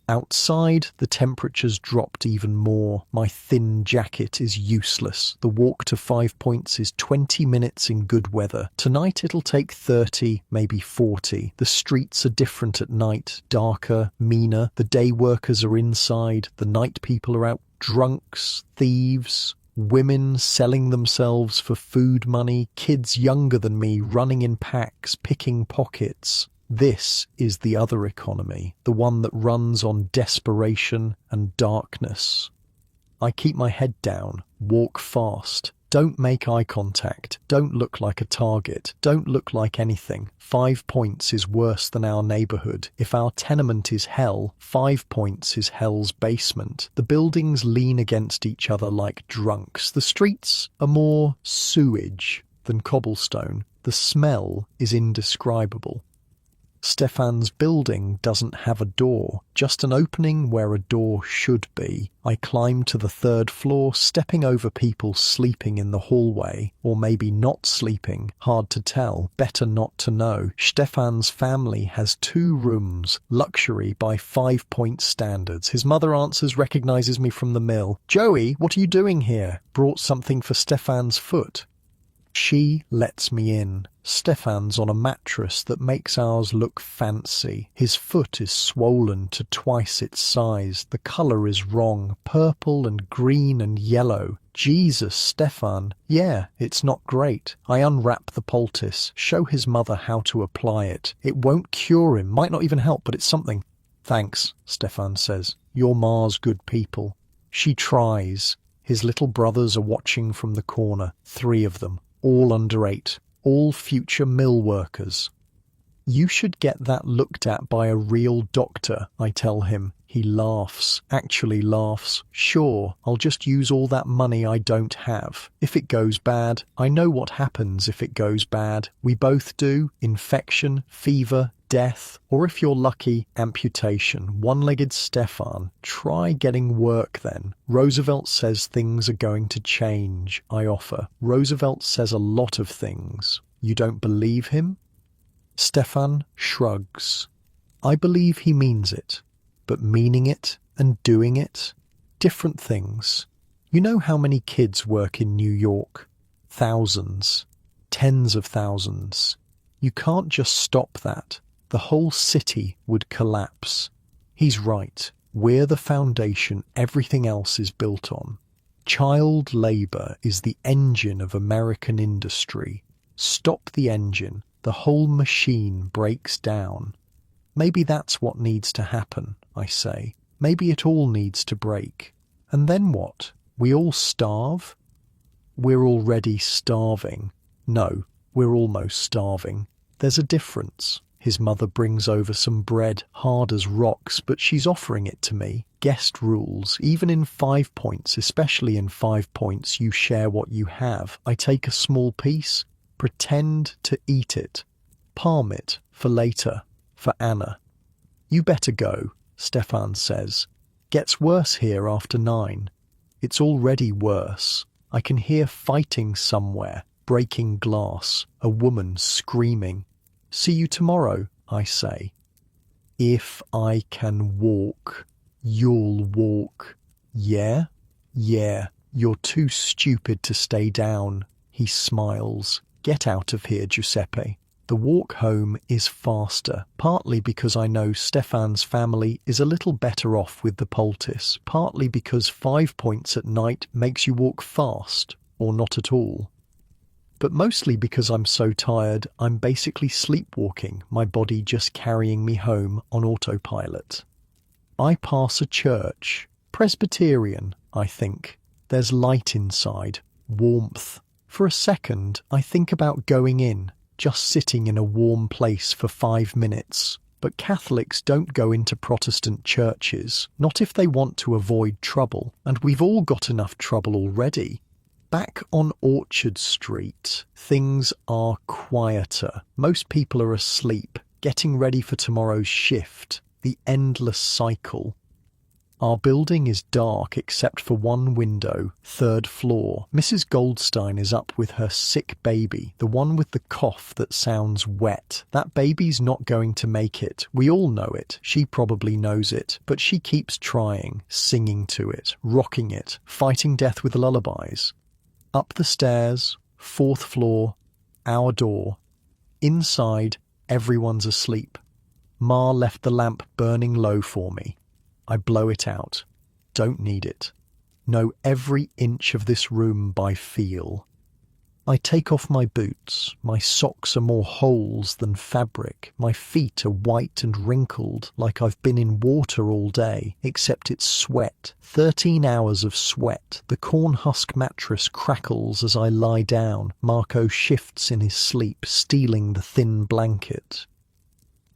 Outside, the temperature's dropped even more. My thin jacket is useless. The walk to 5 Points is 20 minutes in good weather. Tonight it'll take 30, maybe 40. The streets are different at night, darker, meaner. The day workers are inside. The night people are out. Drunks, thieves, women selling themselves for food money, kids younger than me running in packs, picking pockets. This is the other economy, the one that runs on desperation and darkness. I keep my head down, walk fast, don't make eye contact, don't look like a target, don't look like anything. 5 Points is worse than our neighbourhood. If our tenement is hell, 5 Points is hell's basement. The buildings lean against each other like drunks. The streets are more sewage than cobblestone. The smell is indescribable. Stefan's building doesn't have a door, just an opening where a door should be. I climb to the 3rd floor, stepping over people sleeping in the hallway, or maybe not sleeping, hard to tell, better not to know. Stefan's family has 2 rooms, luxury by 5 Point standards. His mother answers, recognizes me from the mill. Joey, what are you doing here? Brought something for Stefan's foot. She lets me in. Stefan's on a mattress that makes ours look fancy. His foot is swollen to twice its size. The colour is wrong, purple and green and yellow. Jesus, Stefan. Yeah, it's not great. I unwrap the poultice, show his mother how to apply it. It won't cure him, might not even help, but it's something. Thanks, Stefan says. You're Ma's good people. She tries. His little brothers are watching from the corner, 3 of them. All under 8, all future mill workers. You should get that looked at by a real doctor, I tell him. He laughs, actually laughs. Sure, I'll just use all that money I don't have. If it goes bad, I know what happens if it goes bad. We both do. Infection, fever, death, or if you're lucky, amputation. One-legged Stefan. Try getting work then. Roosevelt says things are going to change, I offer. Roosevelt says a lot of things. You don't believe him? Stefan shrugs. I believe he means it. But meaning it and doing it, different things. You know how many kids work in New York? Thousands. Tens of thousands. You can't just stop that. The whole city would collapse. He's right. We're the foundation everything else is built on. Child labour is the engine of American industry. Stop the engine. The whole machine breaks down. Maybe that's what needs to happen, I say. Maybe it all needs to break. And then what? We all starve? We're already starving. No, we're almost starving. There's a difference. His mother brings over some bread, hard as rocks, but she's offering it to me. Guest rules, even in 5 points, especially in 5 points, you share what you have. I take a small piece, pretend to eat it, palm it for later, for Anna. You better go, Stefan says. Gets worse here after 9. It's already worse. I can hear fighting somewhere, breaking glass, a woman screaming. See you tomorrow, I say. If I can walk, you'll walk. Yeah? Yeah, you're too stupid to stay down. He smiles. Get out of here, Giuseppe. The walk home is faster, partly because I know Stefan's family is a little better off with the poultice, partly because 5 points at night makes you walk fast, or not at all. But mostly because I'm so tired, I'm basically sleepwalking, my body just carrying me home on autopilot. I pass a church, Presbyterian, I think. There's light inside, warmth. For a second, I think about going in, just sitting in a warm place for 5 minutes. But Catholics don't go into Protestant churches, not if they want to avoid trouble, and we've all got enough trouble already. Back on Orchard Street, things are quieter. Most people are asleep, getting ready for tomorrow's shift, the endless cycle. Our building is dark except for one window, 3rd floor. Mrs. Goldstein is up with her sick baby, the one with the cough that sounds wet. That baby's not going to make it. We all know it. She probably knows it. But she keeps trying, singing to it, rocking it, fighting death with lullabies. Up the stairs, 4th floor, our door. Inside, everyone's asleep. Ma left the lamp burning low for me. I blow it out. Don't need it. Know every inch of this room by feel. I take off my boots. My socks are more holes than fabric. My feet are white and wrinkled, like I've been in water all day, except it's sweat. 13 hours of sweat. The corn husk mattress crackles as I lie down. Marco shifts in his sleep, stealing the thin blanket.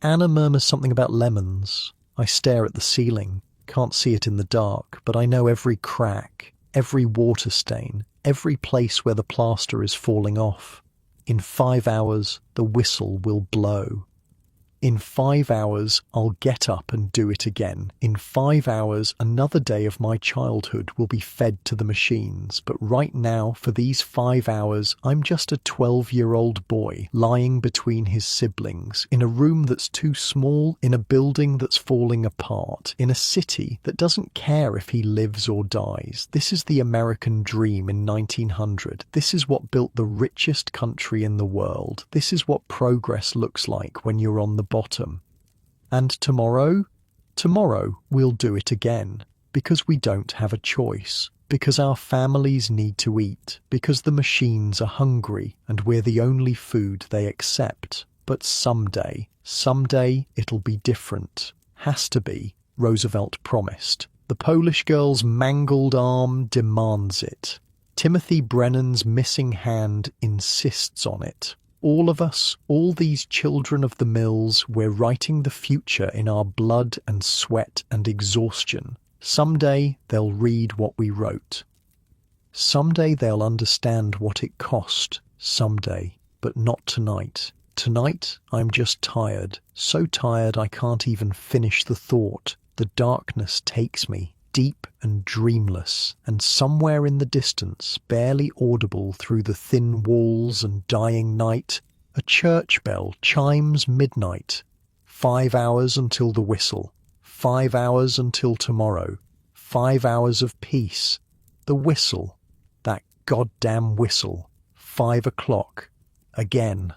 Anna murmurs something about lemons. I stare at the ceiling. Can't see it in the dark, but I know every crack, every water stain, every place where the plaster is falling off. In 5 hours, the whistle will blow. In 5 hours, I'll get up and do it again. In 5 hours, another day of my childhood will be fed to the machines. But right now, for these 5 hours, I'm just a 12-year-old boy lying between his siblings, in a room that's too small, in a building that's falling apart, in a city that doesn't care if he lives or dies. This is the American dream in 1900. This is what built the richest country in the world. This is what progress looks like when you're on the bottom. And tomorrow we'll do it again, because we don't have a choice, because our families need to eat, because the machines are hungry and we're the only food they accept. But someday it'll be different. Has to be, Roosevelt promised. The Polish girl's mangled arm demands it. Timothy Brennan's missing hand insists on it. All of us, all these children of the mills, we're writing the future in our blood and sweat and exhaustion. Someday they'll read what we wrote. Someday they'll understand what it cost. Someday, but not tonight. Tonight, I'm just tired. So tired I can't even finish the thought. The darkness takes me, deep and dreamless, and somewhere in the distance, barely audible through the thin walls and dying night, a church bell chimes midnight. 5 hours until the whistle. 5 hours until tomorrow. 5 hours of peace. The whistle. That goddamn whistle. 5 o'clock. Again.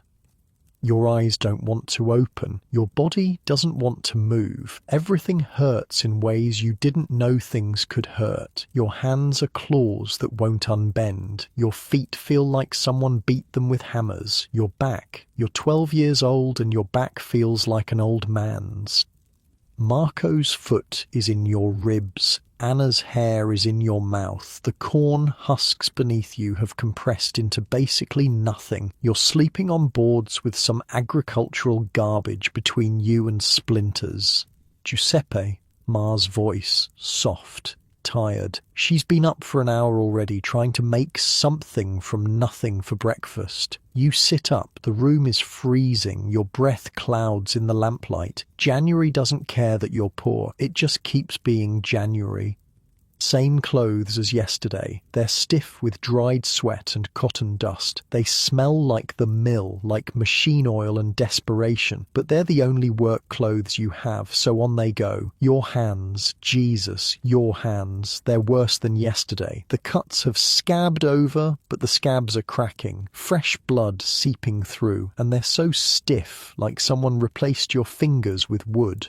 Your eyes don't want to open. Your body doesn't want to move. Everything hurts in ways you didn't know things could hurt. Your hands are claws that won't unbend. Your feet feel like someone beat them with hammers. Your back. You're 12 years old and your back feels like an old man's. Marco's foot is in your ribs. Anna's hair is in your mouth. The corn husks beneath you have compressed into basically nothing. You're sleeping on boards with some agricultural garbage between you and splinters. Giuseppe, Ma's voice, soft, tired. She's been up for an hour already, trying to make something from nothing for breakfast. You sit up, the room is freezing, your breath clouds in the lamplight. January doesn't care that you're poor, it just keeps being January. Same clothes as yesterday. They're stiff with dried sweat and cotton dust. They smell like the mill, like machine oil and desperation. But they're the only work clothes you have, so on they go. Your hands, Jesus, your hands. They're worse than yesterday. The cuts have scabbed over, but the scabs are cracking. Fresh blood seeping through, and they're so stiff, like someone replaced your fingers with wood.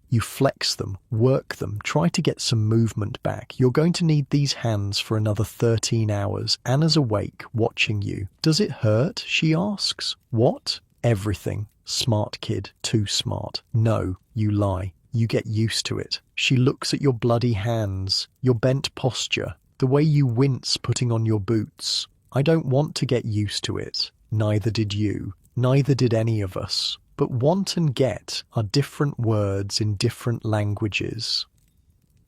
You flex them, work them, try to get some movement back. You're going to need these hands for another 13 hours. Anna's awake, watching you. Does it hurt? She asks. What? Everything. Smart kid. Too smart. No, you lie. You get used to it. She looks at your bloody hands, your bent posture, the way you wince putting on your boots. I don't want to get used to it. Neither did you. Neither did any of us. But want and get are different words in different languages.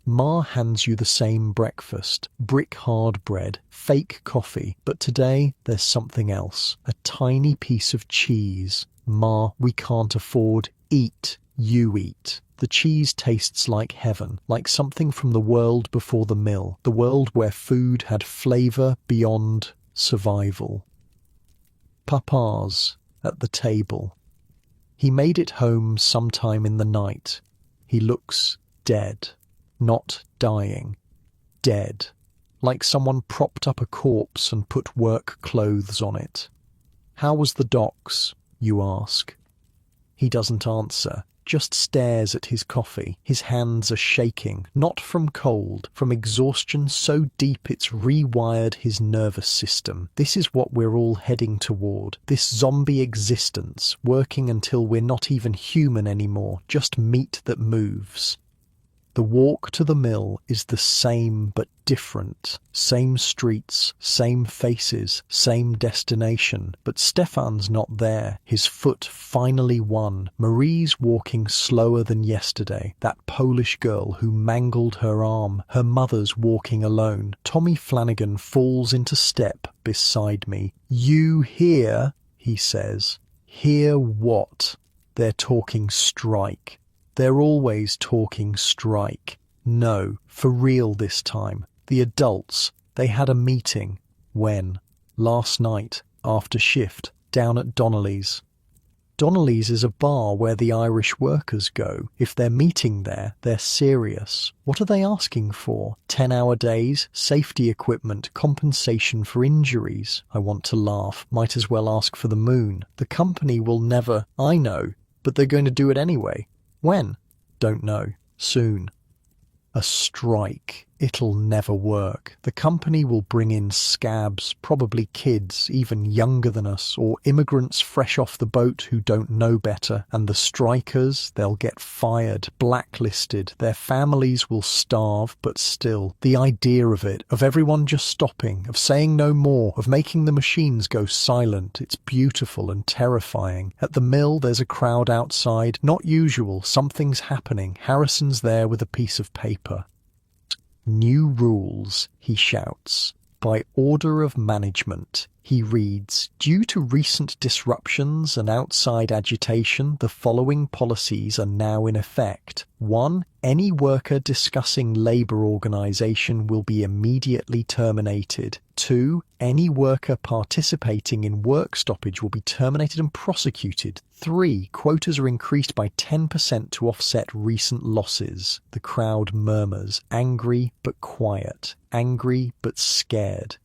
Ma hands you the same breakfast, brick-hard bread, fake coffee, but today there's something else, a tiny piece of cheese. Ma, we can't afford. Eat, you eat. The cheese tastes like heaven, like something from the world before the mill, the world where food had flavour beyond survival. Papa's at the table. He made it home sometime in the night. He looks dead, not dying, dead, like someone propped up a corpse and put work clothes on it. How was the docks, you ask? He doesn't answer, just stares at his coffee. His hands are shaking, not from cold, from exhaustion so deep it's rewired his nervous system. This is what we're all heading toward, this zombie existence, working until we're not even human anymore, just meat that moves. The walk to the mill is the same but different. Same streets, same faces, same destination. But Stefan's not there. His foot finally won. Marie's walking slower than yesterday. That Polish girl who mangled her arm. Her mother's walking alone. Tommy Flanagan falls into step beside me. You hear, he says. Hear what? They're talking strike. They're always talking strike. No, for real this time. The adults, they had a meeting. When? Last night, after shift, down at Donnelly's. Donnelly's is a bar where the Irish workers go. If they're meeting there, they're serious. What are they asking for? 10-hour days, safety equipment, compensation for injuries. I want to laugh. Might as well ask for the moon. The company will never... I know, but they're going to do it anyway. When? Don't know. Soon. A strike. It'll never work. The company will bring in scabs, probably kids, even younger than us, or immigrants fresh off the boat who don't know better. And the strikers, they'll get fired, blacklisted. Their families will starve, but still. The idea of it, of everyone just stopping, of saying no more, of making the machines go silent, it's beautiful and terrifying. At the mill, there's a crowd outside. Not usual. Something's happening. Harrison's there with a piece of paper. New rules, he shouts. By order of management, he reads, due to recent disruptions and outside agitation, the following policies are now in effect. 1. Any worker discussing labour organisation will be immediately terminated. 2. Any worker participating in work stoppage will be terminated and prosecuted. 3. Quotas are increased by 10% to offset recent losses. The crowd murmurs, angry but quiet, angry but scared.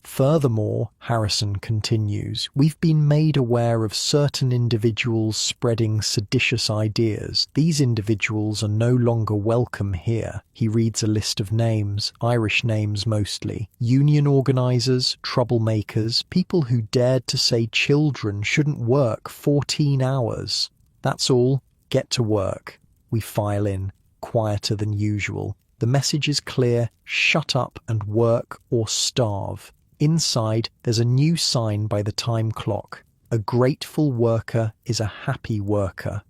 Furthermore, Harrison continues, we've been made aware of certain individuals spreading seditious ideas. These individuals are no longer welcome here. He reads a list of names, Irish names mostly. Union organisers, troublemakers, people who dared to say children shouldn't work 14 hours. That's all. Get to work. We file in, quieter than usual. The message is clear: shut up and work or starve. Inside, there's a new sign by the time clock. A grateful worker is a happy worker.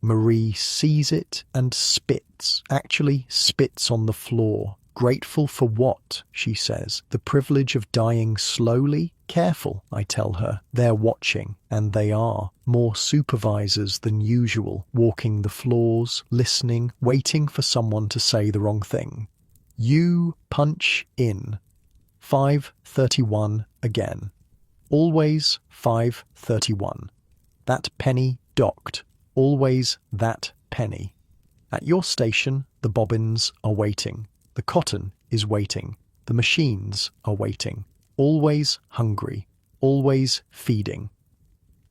Marie sees it and spits, actually spits on the floor. Grateful for what, she says. The privilege of dying slowly? Careful, I tell her. They're watching, and they are. More supervisors than usual, walking the floors, listening, waiting for someone to say the wrong thing. You punch in. 5:31 again. Always 5:31. That penny docked. Always that penny. At your station, the bobbins are waiting. The cotton is waiting. The machines are waiting. Always hungry. Always feeding.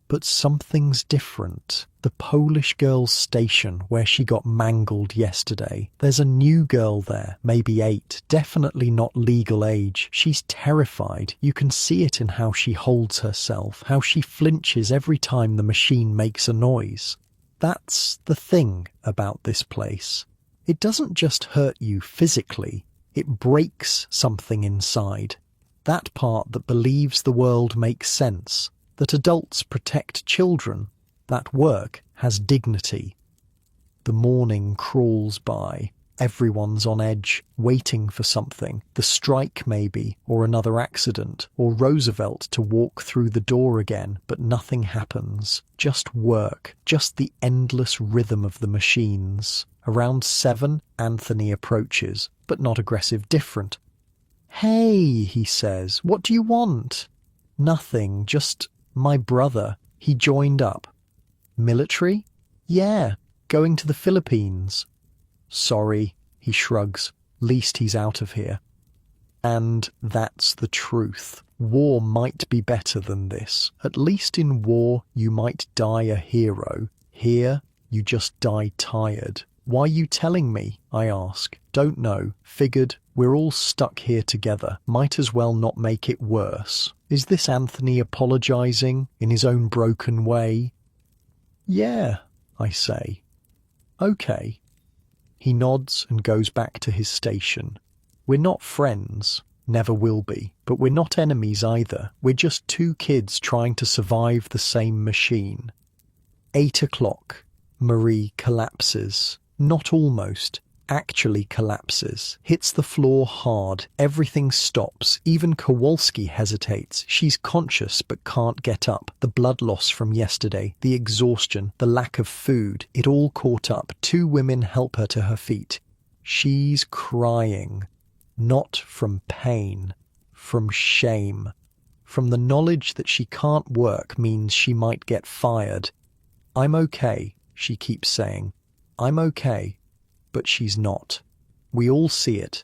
But something's different. The Polish girl's station where she got mangled yesterday. There's a new girl there, maybe 8, definitely not legal age. She's terrified. You can see it in how she holds herself, how she flinches every time the machine makes a noise. That's the thing about this place. It doesn't just hurt you physically, it breaks something inside. That part that believes the world makes sense, that adults protect children, that work has dignity. The morning crawls by. Everyone's on edge, waiting for something. The strike maybe, or another accident, or Roosevelt to walk through the door again, but nothing happens. Just work, just the endless rhythm of the machines. Around 7, Anthony approaches, but not aggressive, different. "Hey," he says, "what do you want?" "Nothing, just my brother. He joined up." "Military?" "Yeah, going to the Philippines." "Sorry," he shrugs. "Least he's out of here." And that's the truth. War might be better than this. At least in war, you might die a hero. Here, you just die tired. "Why you telling me?" I ask. "Don't know. Figured we're all stuck here together. Might as well not make it worse." Is this Anthony apologizing in his own broken way? "Yeah," I say. "Okay." He nods and goes back to his station. We're not friends, never will be, but we're not enemies either. We're just two kids trying to survive the same machine. 8 o'clock. Marie collapses. Not almost. Actually collapses. Hits the floor hard. Everything stops. Even Kowalski hesitates. She's conscious but can't get up. The blood loss from yesterday, the exhaustion, the lack of food, it all caught up. 2 women help her to her feet. She's crying. Not from pain. From shame. From the knowledge that she can't work means she might get fired. "I'm okay," she keeps saying. "I'm okay." But she's not. We all see it.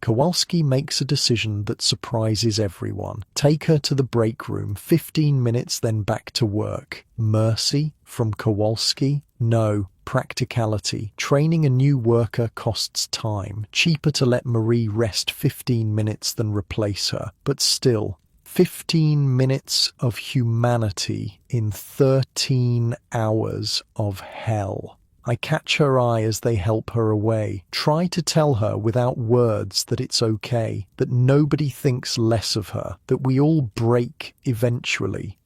Kowalski makes a decision that surprises everyone. Take her to the break room, 15 minutes, then back to work. Mercy from Kowalski? No. Practicality. Training a new worker costs time. Cheaper to let Marie rest 15 minutes than replace her. But still, 15 minutes of humanity in 13 hours of hell. I catch her eye as they help her away. Try to tell her without words that it's okay, that nobody thinks less of her, that we all break eventually.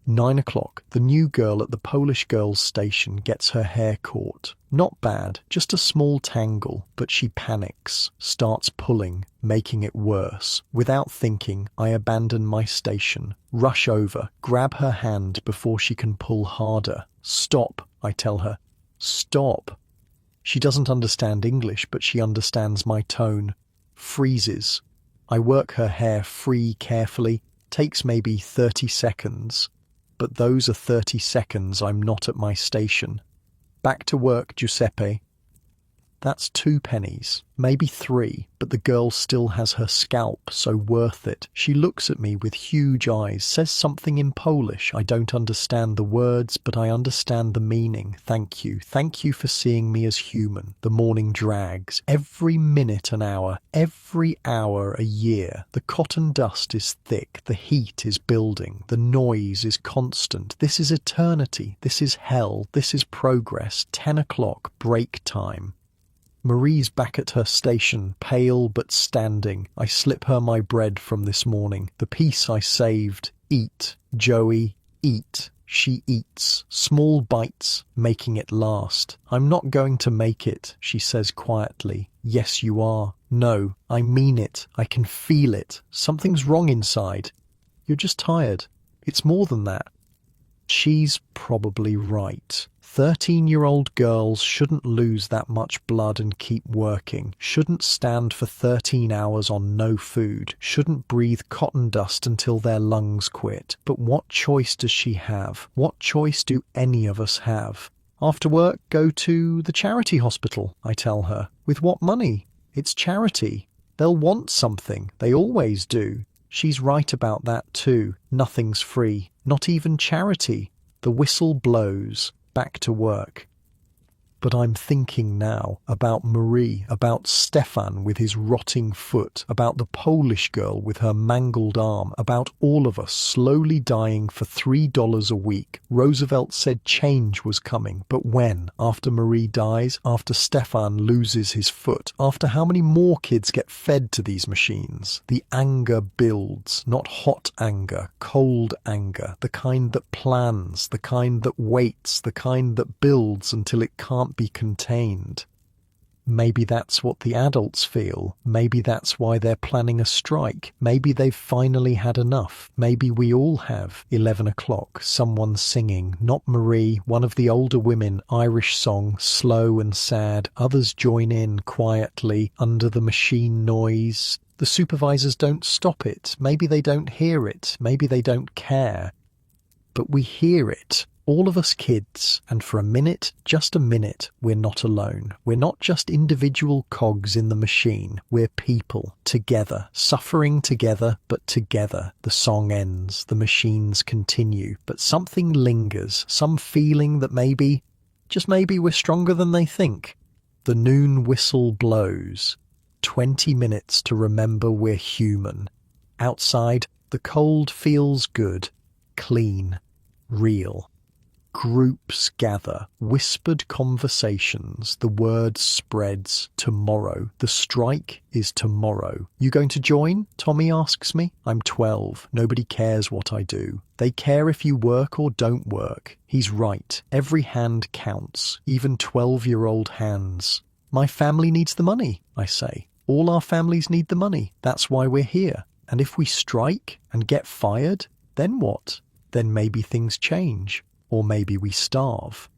9 o'clock. The new girl at the Polish girls' station gets her hair caught. Not bad, just a small tangle, but she panics, starts pulling, making it worse. Without thinking, I abandon my station, rush over, grab her hand before she can pull harder. "Stop," I tell her. "Stop." She doesn't understand English, but she understands my tone. Freezes. I work her hair free carefully. Takes maybe 30 seconds. But those are 30 seconds I'm not at my station. "Back to work, Giuseppe." That's 2 pennies, maybe 3, but the girl still has her scalp, so worth it. She looks at me with huge eyes, says something in Polish. I don't understand the words, but I understand the meaning. Thank you. Thank you for seeing me as human. The morning drags. Every minute an hour. Every hour a year. The cotton dust is thick. The heat is building. The noise is constant. This is eternity. This is hell. This is progress. 10 o'clock, break time. Marie's back at her station, pale but standing. I slip her my bread from this morning, the piece I saved. Eat, Joey, eat. She eats, small bites, making it last. I'm not going to make it, she says quietly. Yes, you are. No, I mean it. I can feel it. Something's wrong inside. You're just tired. It's more than that. She's probably right. 13-year-old girls shouldn't lose that much blood and keep working, shouldn't stand for 13 hours on no food, shouldn't breathe cotton dust until their lungs quit. But what choice does she have? What choice do any of us have? After work, go to the charity hospital, I tell her. With what money? It's charity. They'll want something. They always do. She's right about that too. Nothing's free. Not even charity. The whistle blows. Back to work. But I'm thinking now about Marie, about Stefan with his rotting foot, about the Polish girl with her mangled arm, about all of us slowly dying for $3 a week. Roosevelt said change was coming, but when? After Marie dies? After Stefan loses his foot? After how many more kids get fed to these machines? The anger builds, not hot anger, cold anger, the kind that plans, the kind that waits, the kind that builds until it can't be contained. Maybe that's what the adults feel. Maybe that's why they're planning a strike. Maybe they've finally had enough. Maybe we all have. 11 o'clock, someone singing, not Marie, one of the older women, Irish song, slow and sad. Others join in quietly under the machine noise. The supervisors don't stop it. Maybe they don't hear it. Maybe they don't care. But we hear it. All of us kids, and for a minute, just a minute, we're not alone. We're not just individual cogs in the machine. We're people, together, suffering together, but together. The song ends, the machines continue, but something lingers, some feeling that maybe, just maybe, we're stronger than they think. The noon whistle blows. 20 minutes to remember we're human. Outside, the cold feels good, clean, real. Groups gather, whispered conversations, the word spreads. Tomorrow. The strike is tomorrow. You going to join? Tommy asks me. I'm 12. Nobody cares what I do. They care if you work or don't work. He's right. Every hand counts, even 12-year-old hands. My family needs the money, I say. All our families need the money. That's why we're here. And if we strike and get fired, then what? Then maybe things change. Or maybe we starve.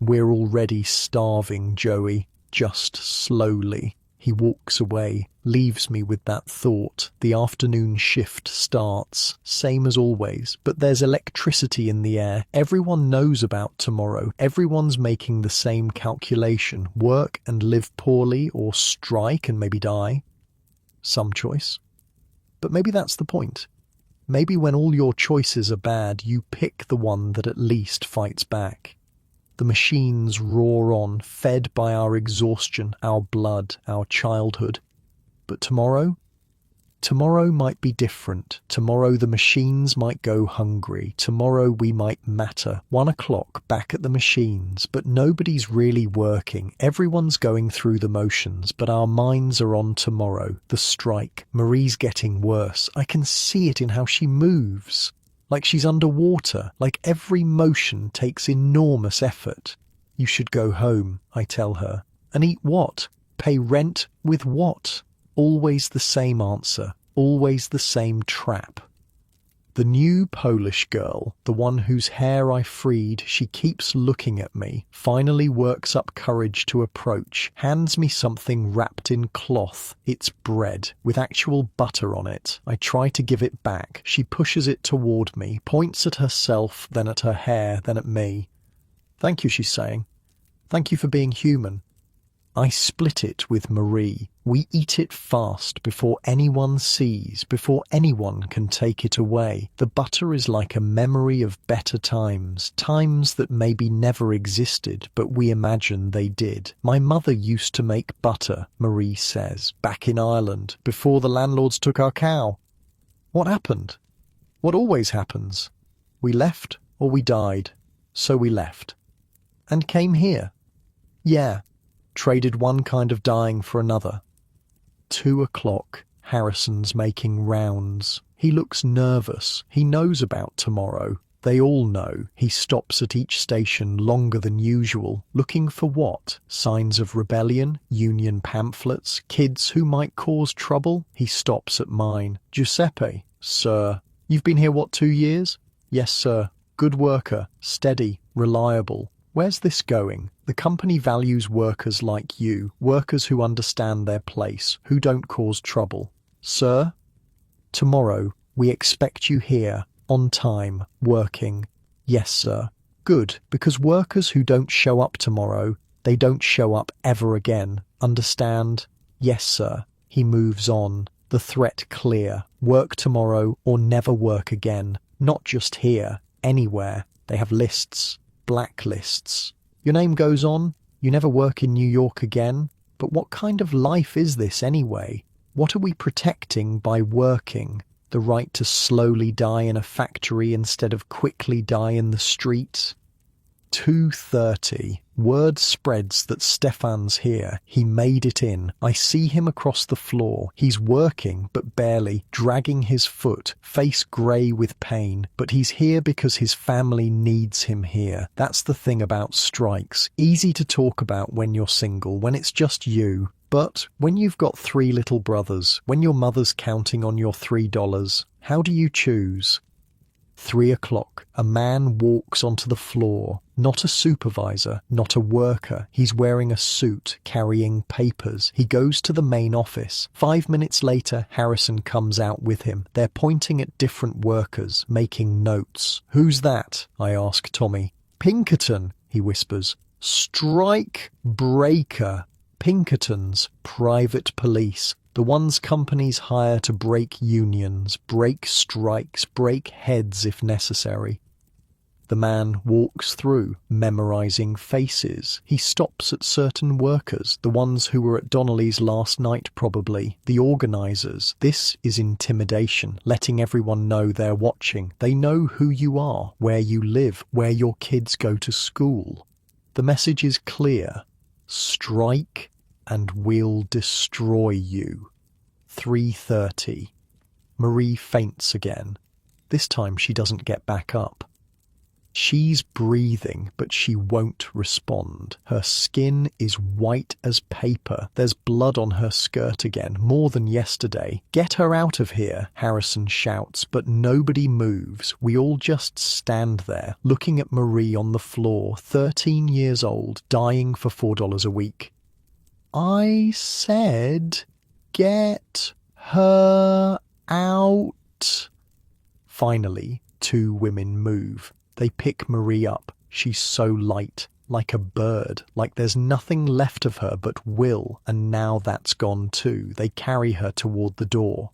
We're already starving, Joey, just slowly. He walks away, leaves me with that thought. The afternoon shift starts, same as always, but there's electricity in the air. Everyone knows about tomorrow. Everyone's making the same calculation. Work and live poorly, or strike and maybe die. Some choice. But maybe that's the point. Maybe when all your choices are bad, you pick the one that at least fights back. The machines roar on, fed by our exhaustion, our blood, our childhood. But tomorrow? Tomorrow might be different. Tomorrow the machines might go hungry. Tomorrow we might matter. 1 o'clock back at the machines, but nobody's really working. Everyone's going through the motions, but our minds are on tomorrow. The strike. Marie's getting worse. I can see it in how she moves. Like she's underwater. Like every motion takes enormous effort. You should go home, I tell her. And eat what? Pay rent with what? Always the same answer, always the same trap. The new Polish girl, the one whose hair I freed, she keeps looking at me, finally works up courage to approach, hands me something wrapped in cloth. It's bread, with actual butter on it. I try to give it back. She pushes it toward me, points at herself, then at her hair, then at me. Thank you, she's saying. Thank you for being human. I split it with Marie. We eat it fast before anyone sees, before anyone can take it away. The butter is like a memory of better times, times that maybe never existed, but we imagine they did. My mother used to make butter, Marie says, back in Ireland, before the landlords took our cow. What happened? What always happens? We left or we died. So we left. And came here. Yeah. Traded one kind of dying for another. 2 o'clock. Harrison's making rounds. He looks nervous. He knows about tomorrow. They all know. He stops at each station longer than usual. Looking for what? Signs of rebellion? Union pamphlets? Kids who might cause trouble? He stops at mine. Giuseppe. Sir. You've been here, 2 years? Yes, sir. Good worker. Steady. Reliable. Where's this going? The company values workers like you. Workers who understand their place. Who don't cause trouble. Sir? Tomorrow. We expect you here. On time, working. Yes, sir. Good, because workers who don't show up tomorrow, they don't show up ever again. Understand? Yes, sir. He moves on. The threat clear. Work tomorrow or never work again. Not just here, anywhere. They have lists, blacklists. Your name goes on. You never work in New York again. But what kind of life is this anyway? What are we protecting by working? The right to slowly die in a factory instead of quickly die in the street? 2:30. Word spreads that Stefan's here. He made it in. I see him across the floor. He's working, but barely, dragging his foot, face grey with pain. But he's here because his family needs him here. That's the thing about strikes. Easy to talk about when you're single, when it's just you. But when you've got 3 little brothers, when your mother's counting on your $3, how do you choose? 3 o'clock. A man walks onto the floor. Not a supervisor, not a worker. He's wearing a suit, carrying papers. He goes to the main office. 5 minutes later, Harrison comes out with him. They're pointing at different workers, making notes. Who's that? I ask Tommy. Pinkerton, he whispers. Strike breaker. Pinkertons, private police, the ones companies hire to break unions, break strikes, break heads if necessary. The man walks through, memorizing faces. He stops at certain workers, the ones who were at Donnelly's last night probably, the organizers. This is intimidation, letting everyone know they're watching. They know who you are, where you live, where your kids go to school. The message is clear. Strike and we'll destroy you. 3:30. Marie faints again. This time she doesn't get back up. She's breathing, but she won't respond. Her skin is white as paper. There's blood on her skirt again, more than yesterday. Get her out of here, Harrison shouts, but nobody moves. We all just stand there, looking at Marie on the floor, 13 years old, dying for $4 a week. I said, get her out. Finally, 2 women move. They pick Marie up. She's so light, like a bird, like there's nothing left of her but will, and now that's gone too. They carry her toward the door.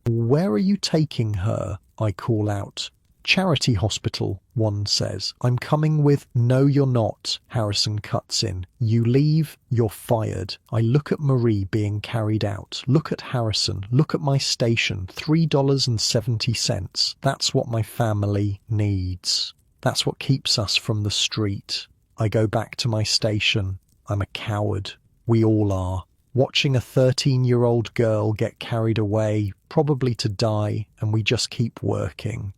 Where are you taking her? I call out. Charity hospital, one says. I'm coming with. No, you're not, Harrison cuts in. You leave, you're fired. I look at Marie being carried out. Look at Harrison. Look at my station. $3.70. That's what my family needs. That's what keeps us from the street. I go back to my station. I'm a coward. We all are. Watching a 13-year-old girl get carried away, probably to die, and we just keep working.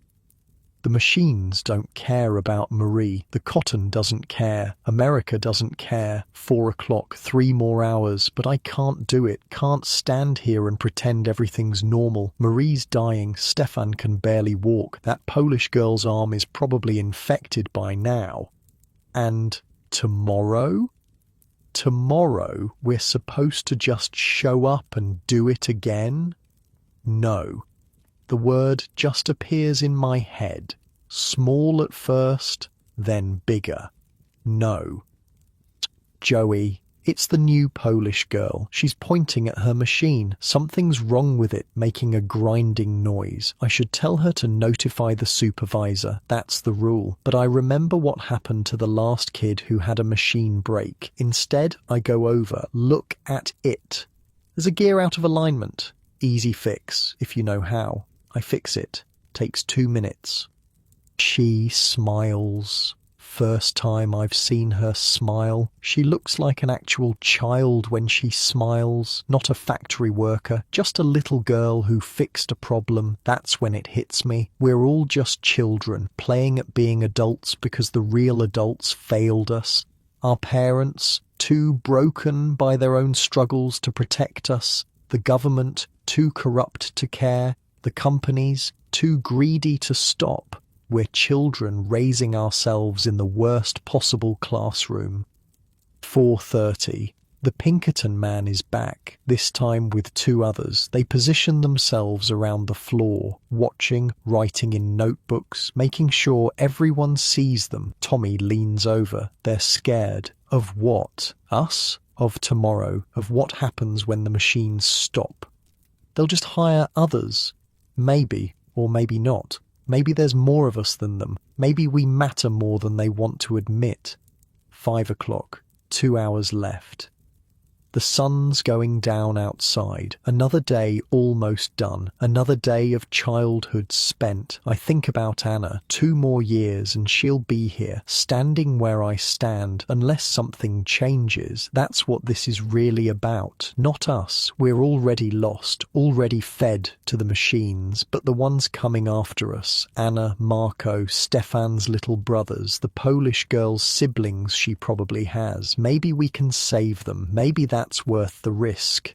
The machines don't care about Marie. The cotton doesn't care. America doesn't care. 4 o'clock, 3 more hours, but I can't do it. Can't stand here and pretend everything's normal. Marie's dying. Stefan can barely walk. That Polish girl's arm is probably infected by now. And tomorrow? Tomorrow we're supposed to just show up and do it again? No. The word just appears in my head. Small at first, then bigger. No. Joey, it's the new Polish girl. She's pointing at her machine. Something's wrong with it, making a grinding noise. I should tell her to notify the supervisor. That's the rule. But I remember what happened to the last kid who had a machine break. Instead, I go over. Look at it. There's a gear out of alignment. Easy fix, if you know how. I fix it. Takes 2 minutes. She smiles. first time I've seen her smile. She looks like an actual child when she smiles, not a factory worker, just a little girl who fixed a problem. That's when it hits me. We're all just children, playing at being adults because the real adults failed us. Our parents, too broken by their own struggles to protect us. The government, too corrupt to care. The companies, too greedy to stop. We're children raising ourselves in the worst possible classroom. 4:30. The Pinkerton man is back, this time with two others. They position themselves around the floor, watching, writing in notebooks, making sure everyone sees them. Tommy leans over. They're scared. Of what? Us? Of tomorrow. Of what happens when the machines stop. They'll just hire others. Maybe, or maybe not. Maybe there's more of us than them. Maybe we matter more than they want to admit. 5 o'clock. 2 hours left. The sun's going down outside. Another day almost done. Another day of childhood spent. I think about Anna. 2 more years and she'll be here, standing where I stand, unless something changes. That's what this is really about. Not us. We're already lost, already fed to the machines, but the ones coming after us. Anna, Marco, Stefan's little brothers, the Polish girl's siblings she probably has. Maybe we can save them. Maybe that's worth the risk.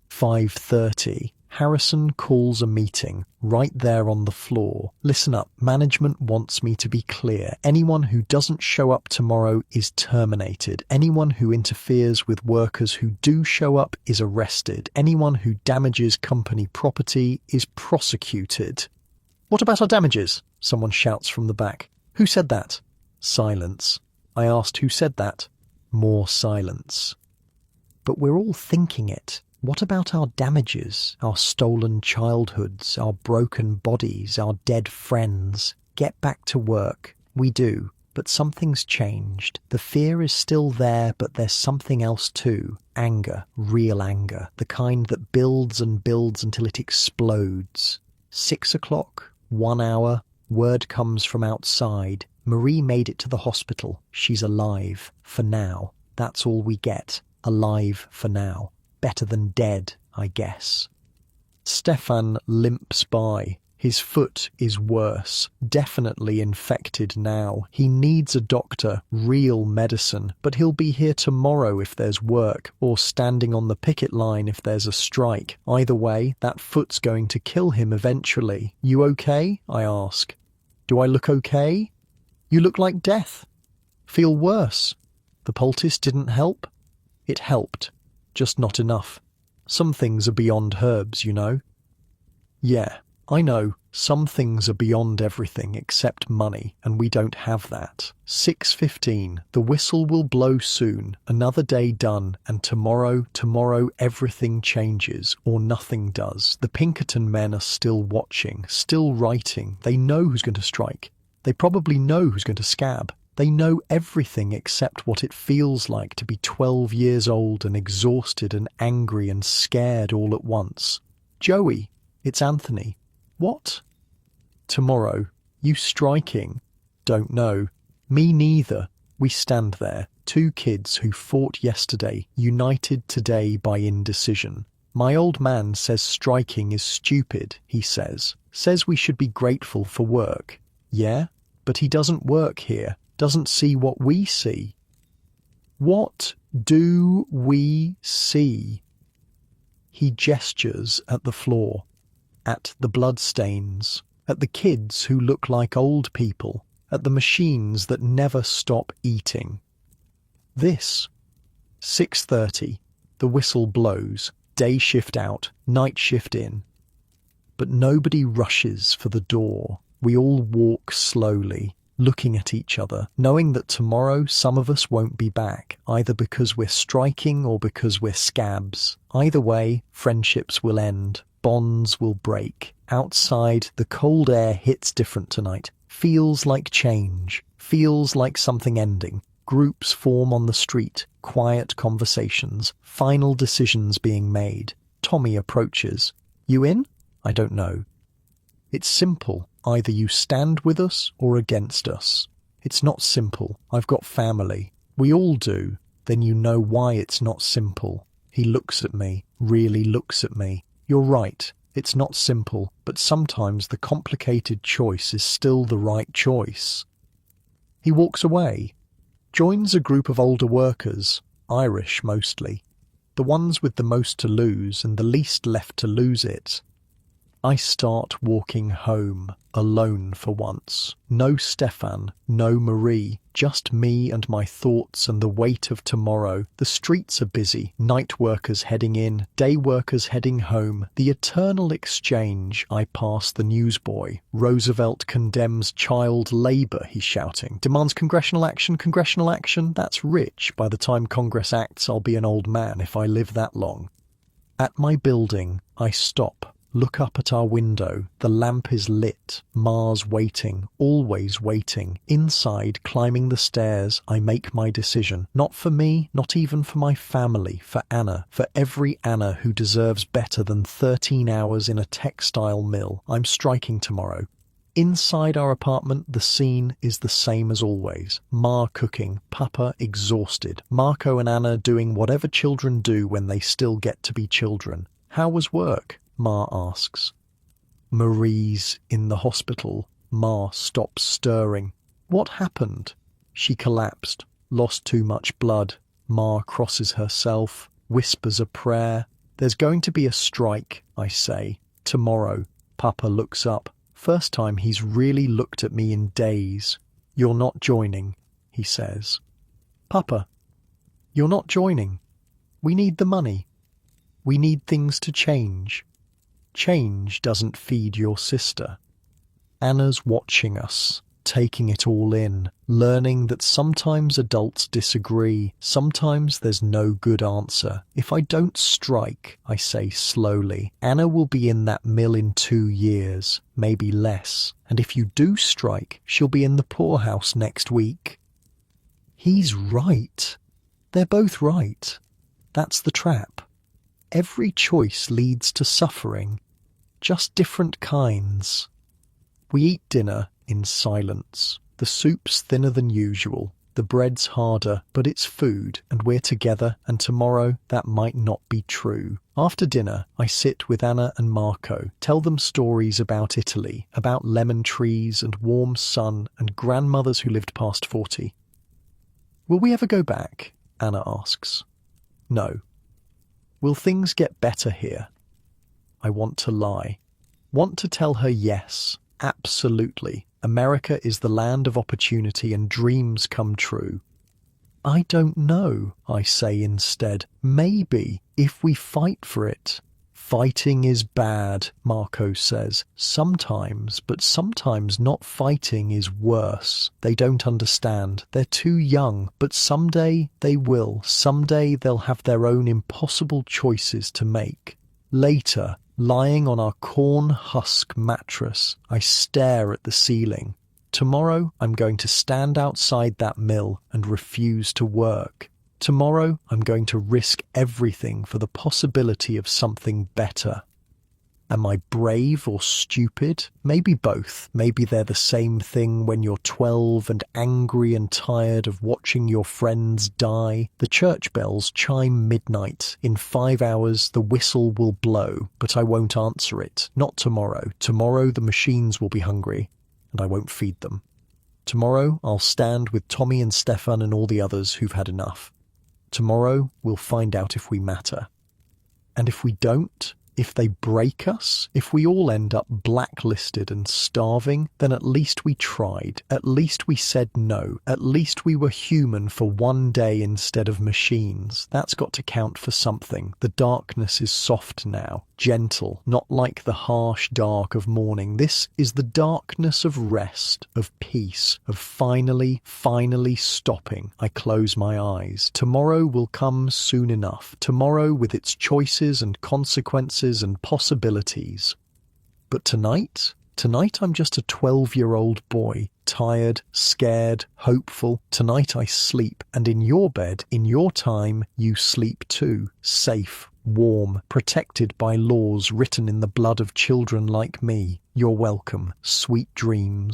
5:30. Harrison calls a meeting, right there on the floor. Listen up, management wants me to be clear. Anyone who doesn't show up tomorrow is terminated. Anyone who interferes with workers who do show up is arrested. Anyone who damages company property is prosecuted. What about our damages? Someone shouts from the back. Who said that? Silence. I asked who said that. More silence. But we're all thinking it. What about our damages, our stolen childhoods, our broken bodies, our dead friends? Get back to work. We do, but something's changed. The fear is still there, but there's something else too. Anger, real anger, the kind that builds and builds until it explodes. 6 o'clock, 1 hour, word comes from outside. Marie made it to the hospital. She's alive, for now. That's all we get. Alive for now. Better than dead, I guess. Stefan limps by. His foot is worse, definitely infected now. He needs a doctor, real medicine, but he'll be here tomorrow if there's work, or standing on the picket line if there's a strike. Either way, that foot's going to kill him eventually. You okay? I ask. Do I look okay? You look like death. Feel worse. The poultice didn't help? It helped, just not enough. Some things are beyond herbs, you know. Yeah, I know, some things are beyond everything except money, and we don't have that. 6:15, the whistle will blow soon, another day done, and tomorrow everything changes, or nothing does. The Pinkerton men are still watching, still writing. They know who's going to strike. They probably know who's going to scab. They know everything except what it feels like to be 12 years old and exhausted and angry and scared all at once. Joey, it's Anthony. What? Tomorrow. You striking? Don't know. Me neither. We stand there, 2 kids who fought yesterday, united today by indecision. My old man says striking is stupid, he says. Says we should be grateful for work. Yeah, but he doesn't work here. Doesn't see what we see. What do we see? He gestures at the floor, at the bloodstains, at the kids who look like old people, at the machines that never stop eating. This. 6:30. The whistle blows. Day shift out, night shift in. But nobody rushes for the door. We all walk slowly, looking at each other, knowing that tomorrow some of us won't be back, either because we're striking or because we're scabs. Either way, friendships will end, bonds will break. Outside, the cold air hits different tonight. Feels like change, feels like something ending. Groups form on the street, quiet conversations, final decisions being made. Tommy approaches. You in? I don't know. It's simple. Either you stand with us or against us. It's not simple. I've got family. We all do. Then you know why it's not simple. He looks at me, really looks at me. You're right. It's not simple, but sometimes the complicated choice is still the right choice. He walks away, joins a group of older workers, Irish mostly, the ones with the most to lose and the least left to lose it. I start walking home, alone for once. No Stefan, no Marie, just me and my thoughts and the weight of tomorrow. The streets are busy, night workers heading in, day workers heading home. The eternal exchange. I pass the newsboy. Roosevelt condemns child labour, he's shouting. Demands congressional action, congressional action. That's rich. By the time Congress acts, I'll be an old man if I live that long. At my building, I stop. Look up at our window. The lamp is lit. Ma's waiting, always waiting. Inside, climbing the stairs, I make my decision. Not for me, not even for my family, for Anna. For every Anna who deserves better than 13 hours in a textile mill. I'm striking tomorrow. Inside our apartment, the scene is the same as always. Ma cooking, Papa exhausted. Marco and Anna doing whatever children do when they still get to be children. How was work? Ma asks. Marie's in the hospital. Ma stops stirring. What happened? She collapsed, lost too much blood. Ma crosses herself, whispers a prayer. There's going to be a strike, I say. Tomorrow. Papa looks up. First time he's really looked at me in days. You're not joining, he says. Papa, you're not joining. We need the money. We need things to change. Change doesn't feed your sister. Anna's watching us, taking it all in, learning that sometimes adults disagree, sometimes there's no good answer. If I don't strike, I say slowly, Anna will be in that mill in 2 years, maybe less. And if you do strike, she'll be in the poorhouse next week. He's right. They're both right. That's the trap. Every choice leads to suffering, just different kinds. We eat dinner in silence. The soup's thinner than usual, the bread's harder, but it's food, and we're together, and tomorrow that might not be true. After dinner, I sit with Anna and Marco, tell them stories about Italy, about lemon trees and warm sun and grandmothers who lived past 40. Will we ever go back? Anna asks. No. Will things get better here? I want to lie. Want to tell her yes, absolutely. America is the land of opportunity and dreams come true. I don't know, I say instead. Maybe, if we fight for it. Fighting is bad, Marco says. Sometimes, but sometimes not fighting is worse. They don't understand. They're too young, but someday they will. Someday they'll have their own impossible choices to make. Later, lying on our corn husk mattress, I stare at the ceiling. Tomorrow, I'm going to stand outside that mill and refuse to work. Tomorrow, I'm going to risk everything for the possibility of something better. Am I brave or stupid? Maybe both. Maybe they're the same thing when you're 12 and angry and tired of watching your friends die. The church bells chime midnight. In 5 hours, the whistle will blow, but I won't answer it. Not tomorrow. Tomorrow, the machines will be hungry, and I won't feed them. Tomorrow, I'll stand with Tommy and Stefan and all the others who've had enough. Tomorrow, we'll find out if we matter. And if we don't, if they break us, if we all end up blacklisted and starving, then at least we tried. At least we said no. At least we were human for one day instead of machines. That's got to count for something. The darkness is soft now, gentle, not like the harsh dark of morning. This is the darkness of rest, of peace, of finally stopping. I close my eyes. Tomorrow will come soon enough. Tomorrow with its choices and consequences and possibilities. But tonight I'm just a 12-year-old boy, tired, scared, hopeful. Tonight I sleep, and in your bed, in your time, you sleep too, safe, warm, protected by laws written in the blood of children like me. You're welcome. Sweet dreams.